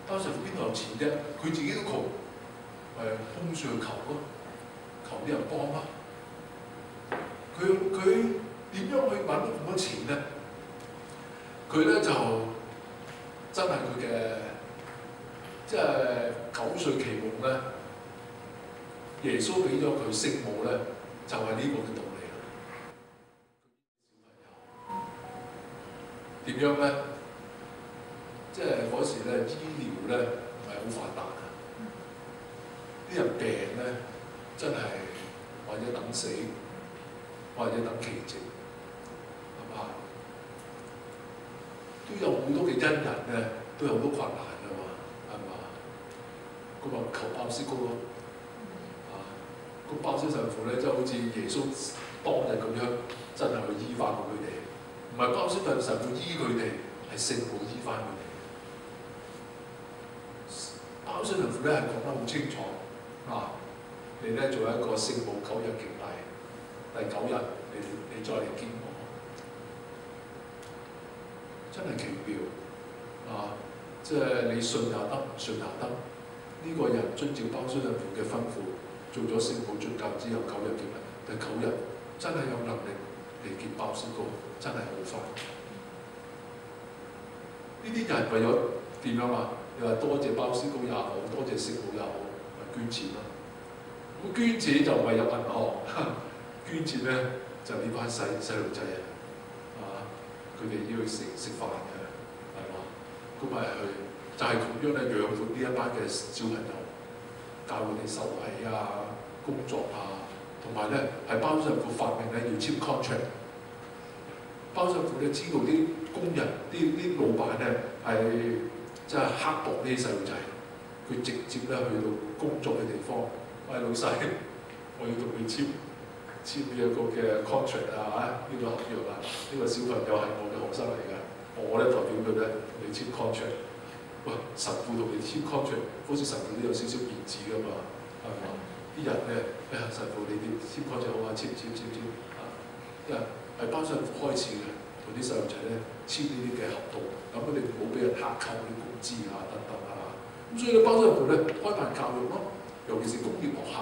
Speaker 2: 包神父邊度有錢啫？佢自己都窮，空上求咯，求啲人幫啊！佢點樣去揾到咁多錢咧？佢咧就真係佢嘅即係9歲期夢咧，耶穌俾咗佢聖母咧。就係呢個嘅道理啦。點樣咧？即係嗰時咧，醫療咧唔係好發達啊！啲人病咧，真係或者等死，或者等奇蹟，係嘛？都有好多嘅恩人咧，都有好多困難㗎嘛，係嘛？咁啊求鮑思高咯，個鮑思神父咧，即係好似耶穌當日咁樣，真係去醫翻佢哋，唔係鮑思神父醫佢哋，係聖母醫翻佢哋。鮑思神父咧係講得好清楚，你咧做一個聖母9日敬禮，第9日你再嚟見我，真係奇妙即係你信也得，唔信也得。呢個人遵照鮑思神父嘅吩咐，做咗聖母進教之後9日敬禮，第9日真係有能力嚟見鮑思高，真係好快。呢啲人為咗點樣啊？你話多謝鮑思高也好，多謝聖母也好，咪捐錢咯。咁捐錢就唔係入銀行，捐錢咧就呢班細路仔佢哋要去食飯嘅，係嘛？咁咪去就係咁樣咧養活呢一班嘅小朋友，教佢哋手藝工作同埋咧係鮑神父發明咧要簽 contract。鮑神父咧知道啲工人、啲老闆咧係即係刻薄呢啲細路仔，佢直接咧去到工作嘅地方，喂老細，我要同你簽呢一個嘅 contract呢個合約呢個小朋友係我嘅學生嚟嘅，我咧代表佢咧同你簽 contract。喂，神父同你簽 contract， 好似神父都有少少面子㗎嘛，係嘛？啲人咧，神父你哋簽 contract 好啊，簽因為係鮑神父開始嘅，同啲細路仔咧簽呢啲嘅合同，咁佢哋唔好俾人克扣啲工資等等咁所以咧鮑神父咧開辦教育咯，尤其是工業學校。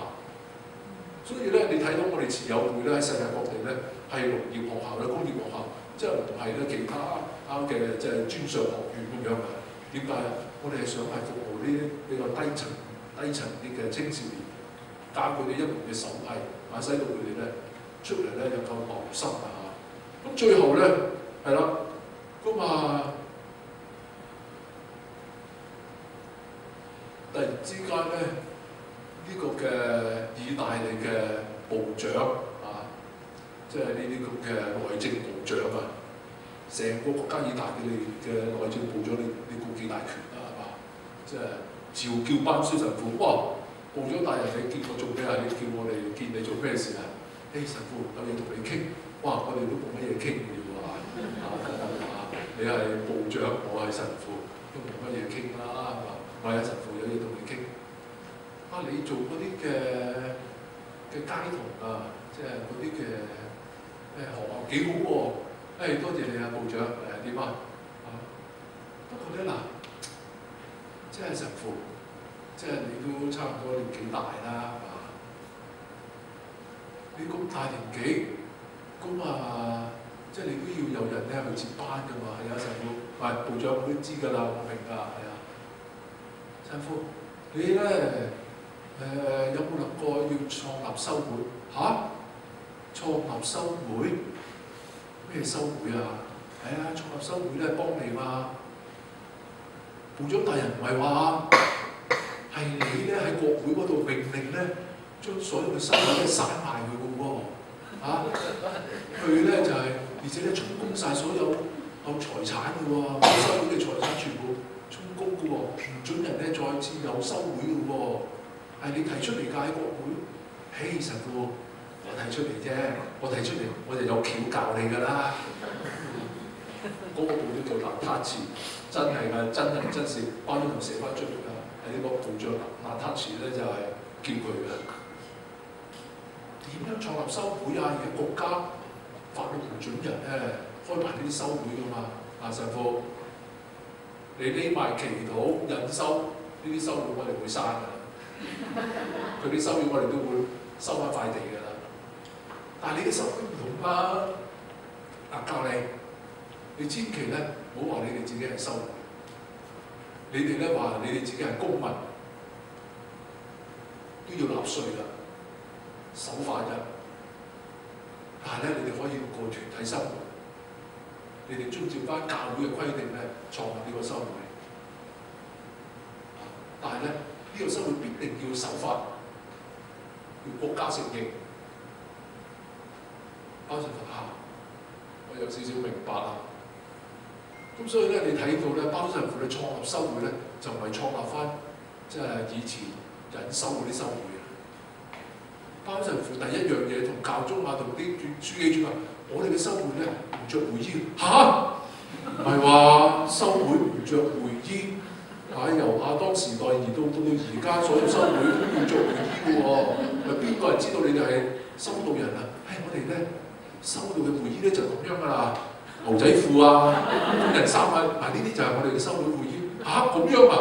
Speaker 2: 所以咧，你睇到我哋慈幼會咧喺世界各地咧係農業學校咧、工業學校，即係唔係咧其他嘅即係專上學院咁樣嘅。點解啊？我哋係想係服務啲比較低層啲嘅青少年，教佢哋一門嘅手藝，使到佢哋咧出嚟咧有夠謀生咁最後咧係啦，咁突然之間咧。呢個嘅意大利嘅部長即係呢啲咁嘅內政部長成個國家意大利嘅內政部長，你估幾大權係嘛？即係召叫鮑思神父，哇！部長大人，你見我做咩你叫我哋見你做咩事神父有嘢同你傾，哇！我哋都冇乜嘢傾嘅你係部長，我係神父，都冇乜嘢傾啦，係嘛？唔係神父有嘢同你傾。你做嗰啲嘅街童即係嗰啲嘅學校幾好喎！多謝你部長點不過咧即係神父，即係你都差唔多年紀大啦，係嘛？你咁大年紀，咁即係你都要有人咧去接班㗎嘛？係神父，部長我都知㗎啦，我明㗎，神父，你咧？有冇諗過要創立修會？創立修會？咩修會創立修會咧幫你嘛。部長大人唔係話，係你咧喺國會嗰度命令咧，將所有嘅修會咧散埋佢嘅喎。佢咧就係、而且咧充公晒所有財產嘅喎，修會嘅財產全部充公嘅喎，唔准人咧再次有修會嘅喎。係你提出嚟㗎喺國會，神父，我提出嚟啫，我提出嚟我就有橋教你㗎啦。嗰個部長叫納塔茨，真係㗎，真人真事，班長寫翻出嚟㗎。係呢個部長納塔茨咧就係叫佢嘅。點樣創立修會而家國家法律唔準人咧開辦呢啲修會㗎嘛？神父，你匿埋祈禱引修呢啲修會，我哋會刪㗎。佢啲修會我哋都會收翻塊地㗎啦，但係你嘅修會唔同教你千祈咧唔好話你哋自己係修會，你哋咧話你哋自己係公民，都要納稅㗎，守法㗎。但係咧你哋可以過團體生活，你哋遵照翻教會嘅規定咧創立呢個修會，但係咧。呢個生活必定要守法，要國家承認。鮑神父我有少少明白啦。咁所以咧，你睇到咧，包神父咧創立修會咧，就唔係創立翻即係以前隱修嗰啲修會啊。包神父第一樣嘢同教宗啊，同啲書記主話：我哋嘅修會咧唔着會衣嚇，唔係話修會唔着會衣由亞當時代而到而家所有修會都要着會衣嘅喎。邊個人知道你哋係修道人啊？我哋咧修道嘅會衣咧就咁樣㗎啦。牛仔褲啊，工人衫啊，呢啲就係我哋嘅修會會衣嚇，咁樣啊？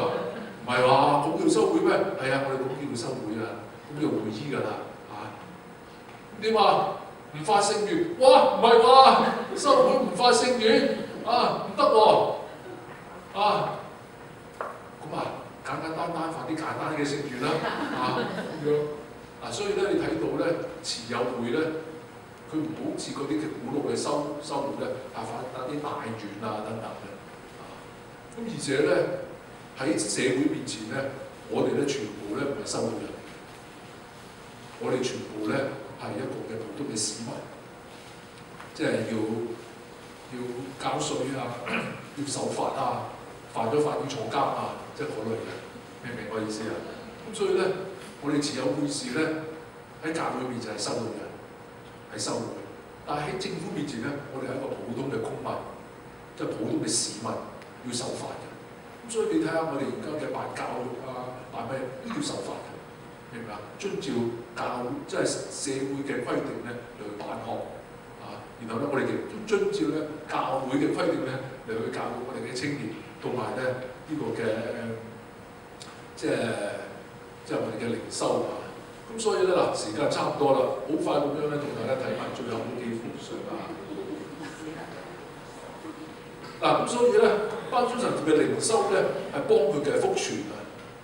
Speaker 2: 唔係話咁叫修會咩？係啊，我哋咁叫修會啊，咁叫會衣㗎啦你話唔發聖願，哇唔係話修會唔發聖願唔得喎咁簡單發啲簡單嘅聖願啦咁樣所以咧你睇到咧慈幼會咧。佢唔好似嗰啲嘅古老嘅修會咧，發啲大願等等嘅，咁而且咧喺社會面前咧，我哋咧全部咧唔係修道人，我哋全部咧係一個嘅普通嘅市民，即係要交稅要守法犯咗法要坐監即係嗰類嘅，明唔明我意思啊？咁所以咧，我哋慈幼會士咧喺教會面就係修道人。係修會，但係喺政府面前咧，我哋係一個普通嘅公民，即係普通嘅市民，要守法嘅。咁所以你睇下我哋而家嘅辦教育辦咩都要守法嘅，明唔明啊？遵照即係社會嘅規定咧嚟去辦學然後咧我哋亦都遵照咧教會嘅規定咧嚟去教育我哋嘅青年，同埋咧呢個嘅即係我哋嘅靈修咁所以咧時間差唔多啦，好快咁樣咧同大家睇埋最後嗰幾幅相咁所以咧，包租神父嘅靈修咧係幫佢嘅福傳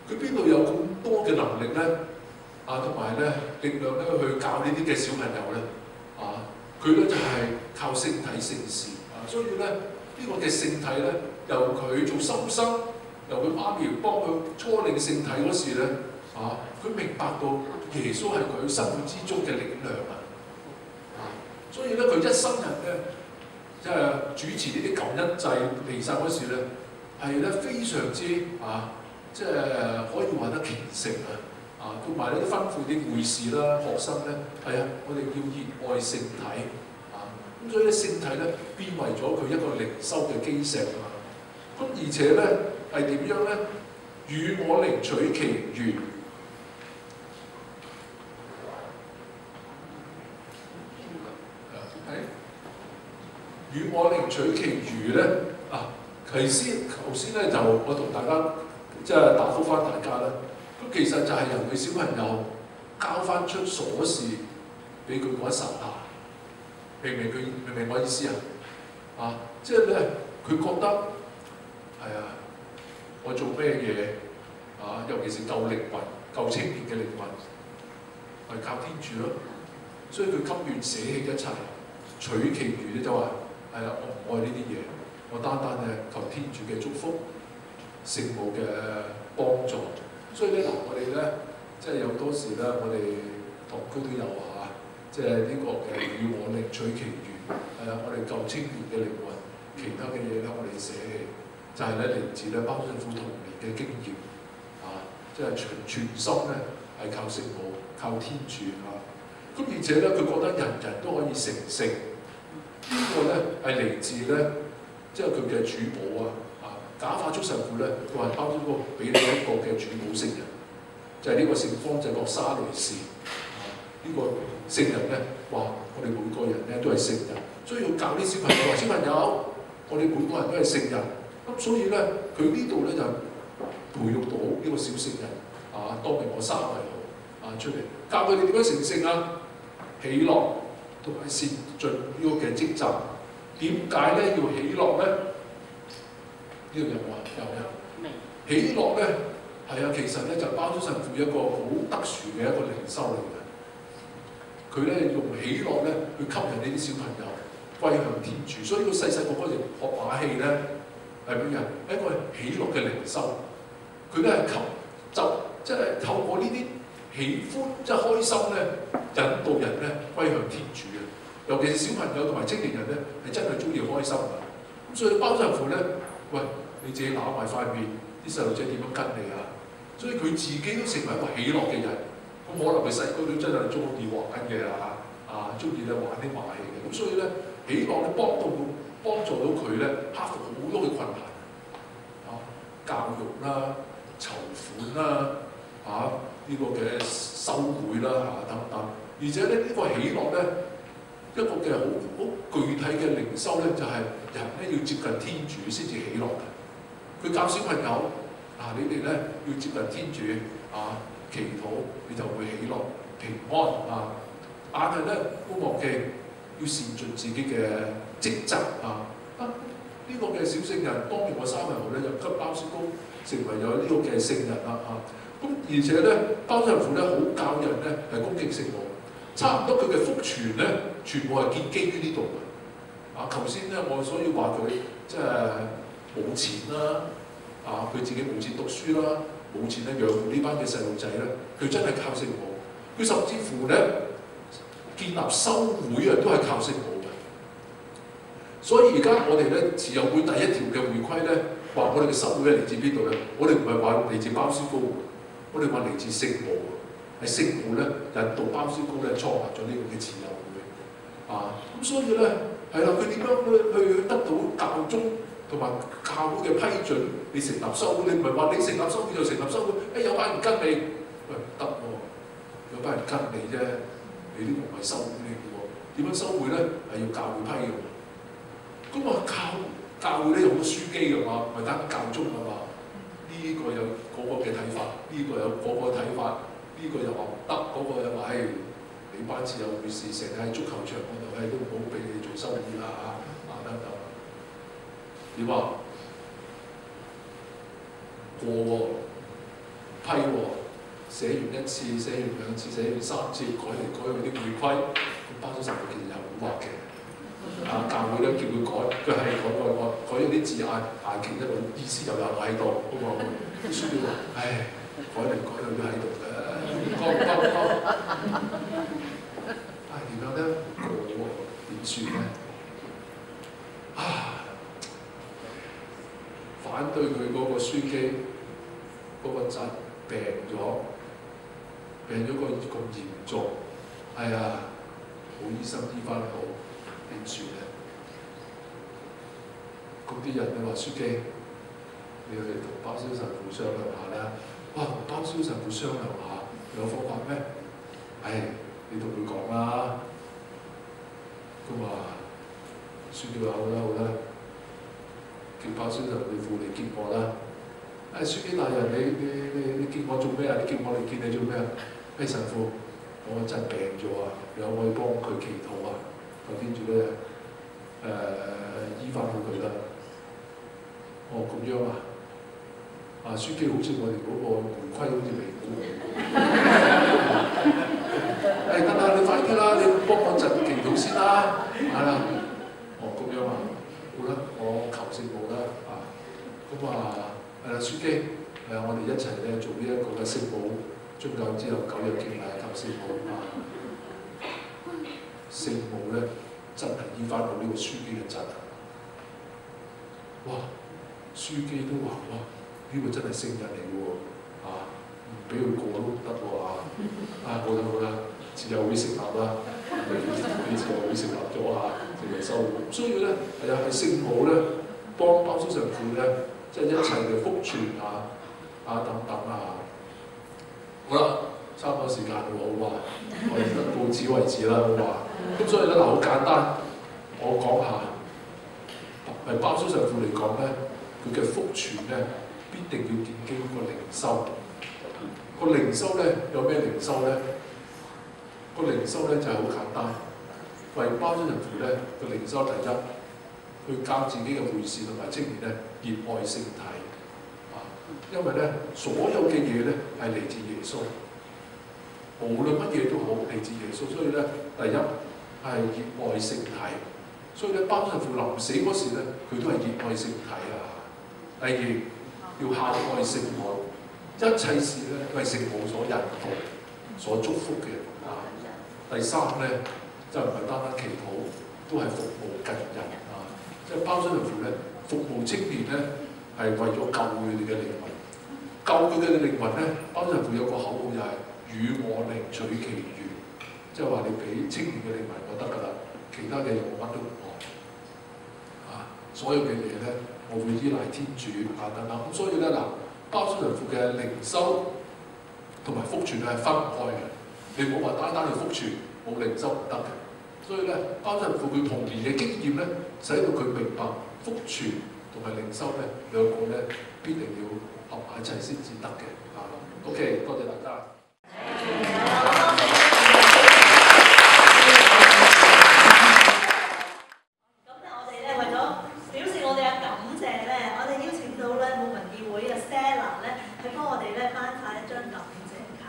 Speaker 2: 佢邊度有咁多嘅能力咧同埋咧力量咧去教呢啲嘅小朋友咧佢咧就係靠聖體聖事所以咧呢個嘅聖體咧由佢做心生，由佢媽咪幫佢初領聖體嗰時咧佢明白到耶穌係佢生活之中嘅力量所以咧佢一生人咧即係主持呢啲感恩祭彌撒嗰時咧係咧非常之即係可以話得虔誠同埋咧吩咐啲會士啦、學生咧我哋要熱愛聖體咁所以咧聖體咧變為咗佢一個靈修嘅基石咁而且咧係點樣咧？與我靈取其源。與我靈取其餘咧頭先咧就我同大家即係答覆翻大家啦。咁其實就係由佢小朋友交翻出鎖匙俾佢嗰一剎那，明唔明我意思即係咧佢覺得我做咩嘢尤其是救靈魂、救青年嘅靈魂，係靠天主咯。所以佢甘願捨棄一切，取其餘咧就話。我唔愛呢啲嘢，我單咧求天主嘅祝福、聖母嘅幫助。所以咧我哋咧即係有多時咧，我哋堂區都有即係呢個嘅與我靈取其源。我哋救青年嘅靈魂，其他嘅嘢咧我哋捨棄，就係咧嚟自咧包信父童年嘅經驗即係全心咧係靠聖母、靠天主咁而且咧佢覺得人人都可以成聖。呢個咧係嚟自咧，即係佢嘅主保假化足神父咧，佢話包咗個俾你一個嘅主保聖人，就係呢個聖方濟各沙雷氏呢個聖人咧，話我哋每個人咧都係聖人，所以要教啲小朋友話：小朋友，我哋每個人都係聖人。咁所以咧，佢呢度咧就培育到呢個小聖人當年我生為好出嚟，教佢哋點樣成聖喜樂。同埋善盡呢個嘅職責，點解咧要喜樂咧？呢度有冇喜樂咧其實咧就包租神父一個好特殊嘅一個靈修嚟嘅。佢咧用喜樂咧去吸引呢啲小朋友歸向天主，所以佢細個嗰時學馬戲咧係乜嘢？一個喜樂嘅靈修，佢咧係即係透過呢啲。喜歡即係開心咧，引導人咧歸向天主尤其是小朋友同埋青年人咧，係真係中意開心咁所以包神父咧，喂，你自己揦埋塊面，啲細路仔點樣跟你啊？所以佢自己都成為一個喜樂嘅人。咁可能佢細個都真係中意玩嘅中意咧玩啲馬戲嘅。咁所以咧，喜樂咧幫助到佢咧克服好多嘅困難。教育啦、籌款啦、呢個嘅修會啦等等，而且咧呢個喜樂咧一個嘅好具體嘅靈修咧，就係人咧要接近天主先至喜樂嘅。佢教小朋友你哋咧要接近天主祈禱，你就會喜樂平安但係咧都忘記要善盡自己嘅職責呢個嘅小聖人，當年我3日後咧就給包師公成為咗呢個嘅聖人啦咁而且咧，包神父咧好教人咧係恭敬聖母，差唔多佢嘅福傳咧，全部係建基於呢度嘅。頭先咧我所以話佢即係冇錢啦，佢自己冇錢讀書啦，冇錢咧養呢班嘅細路仔咧，佢真係靠聖母。佢甚至乎咧建立修會都係靠聖母。所以而家我哋咧慈幼會第一條嘅會規咧，話我哋嘅修會係嚟自邊度咧？我哋唔係話嚟自包師公，我哋話嚟自聖母，係聖母咧引導包師公咧創立咗呢個嘅慈幼會咁所以咧係啦，佢點樣去得到教宗同埋教會嘅批准？你成立修會，你唔係話你成立修會就成立修會，有班人跟你，喂唔得喎，有班人跟你啫，你呢個唔係修會嚟嘅喎，點樣修會咧？係要教會批嘅。咁教會咧有好多書記㗎嘛，唔係單教宗㗎嘛。呢個有嗰個嘅睇法，呢個有嗰個睇法，呢個又話唔得，嗰個又話你班慈幼會士成日喺足球場嗰度，都唔好俾你做修會啦等等。點啊？過喎，批喎，寫完1次，寫完2次，寫完3次，改嚟改去啲會規，咁包咗神父其實係好畫嘅。教會咧叫佢改，佢係改咗啲字眼，其實個意思又有喺度，啲書記話：改嚟改去都喺度嘅，點樣咧？點算咧？反對佢嗰個書記嗰個侄病咗個咁嚴重，冇醫生醫翻好。點算咧？咁啲人咧話：書記，你去同包師神父商量下啦。同包師神父商量下，有方法咩？你同佢講啦。咁書記話：好啦，叫包師神父嚟見我啦。書記大人，你見我做咩啊？你叫我嚟見你做咩啊？神父，我真病咗你可唔可以幫佢祈禱啊？求天主咧醫翻好佢啦。咁樣書記好似我哋嗰個回歸好似未過。得啦，你快啲啦，你幫我陣祈禱先啦。咁樣好啦，我求聖母啦。書記我哋一齊咧做呢一個嘅聖母宗教之後9日敬禮求聖母聖母咧真係醫翻到呢個書記嘅疾書記都話：呢個真係聖人嚟嘅喎，唔俾佢過都唔得喎好啦，慈幼會成立啦，俾慈幼會成立咗成為修會。所以咧係聖母咧幫包師神父咧，即係一切嘅福傳等等好啦，差唔多時間啦，我哋到此為止啦，咁所以咧好簡單，我講下係包師神父嚟講咧，佢嘅福傳咧必定要建基於個靈修。個靈修咧有咩靈修咧？個靈修咧就係好簡單，為包師神父咧個靈修第一，去教自己嘅會士同埋青年咧熱愛聖體因為咧所有嘅嘢咧係嚟自耶穌，無論乜嘢都好嚟自耶穌，所以咧第一係熱愛聖體，所以咧包師神父臨死嗰時咧佢都係熱愛聖體第二要孝愛聖母，一切事咧都係聖母所引導、所祝福嘅第三咧就唔係單單祈禱，都係服務近人即係包身神父咧，服務青年咧係為咗救佢哋嘅靈魂。救佢嘅靈魂咧，包身神父有個口號就係與我靈取其願，即係話你俾青年嘅靈魂我得㗎啦，其他嘅嘢我乜都唔愛。所有嘅嘢咧，我會依賴天主等等。咁所以咧嗱，包身神父嘅靈修同埋福傳係分唔開嘅。你唔好話單單去福傳，冇靈修唔得嘅。所以咧，包身神父佢童年嘅經驗咧，使到佢明白福傳同埋靈修咧兩個咧必定要合埋一齊先至得嘅。OK， 多謝大家。
Speaker 1: 咁咧，我哋咧為咗表示我哋嘅感謝咧，我哋邀請到咧牧民議會嘅 Stella 咧，去幫我哋咧頒發一張感謝卡。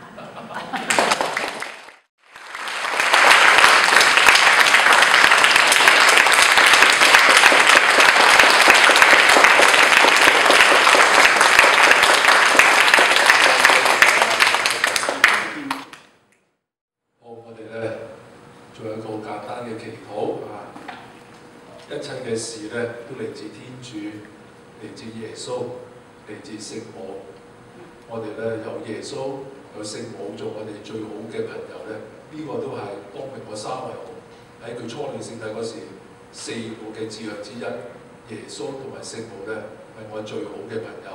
Speaker 2: 一切嘅事咧都嚟自天主，嚟自耶穌，嚟自聖母。我哋咧有耶穌，有聖母做我哋最好嘅朋友咧，呢個都係光明個三位一喺佢初領聖體嗰時4個嘅志向之一。耶穌同埋聖母咧係我最好嘅朋友。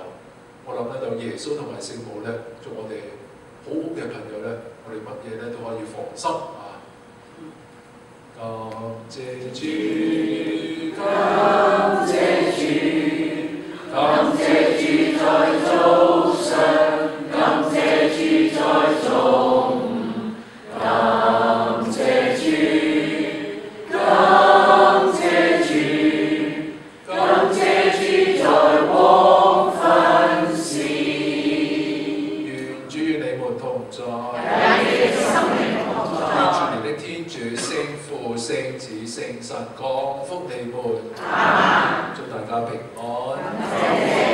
Speaker 2: 我諗咧有耶穌同埋聖母咧做我哋好好嘅朋友咧，我哋乜嘢咧都可以放心啊！感謝主，感謝主，感謝主在早上，感謝主在中，感謝主，感謝主，感謝主在黃昏時，願主與你們同在。全年的天主聖父、聖子、聖神降福你們，祝大家平安。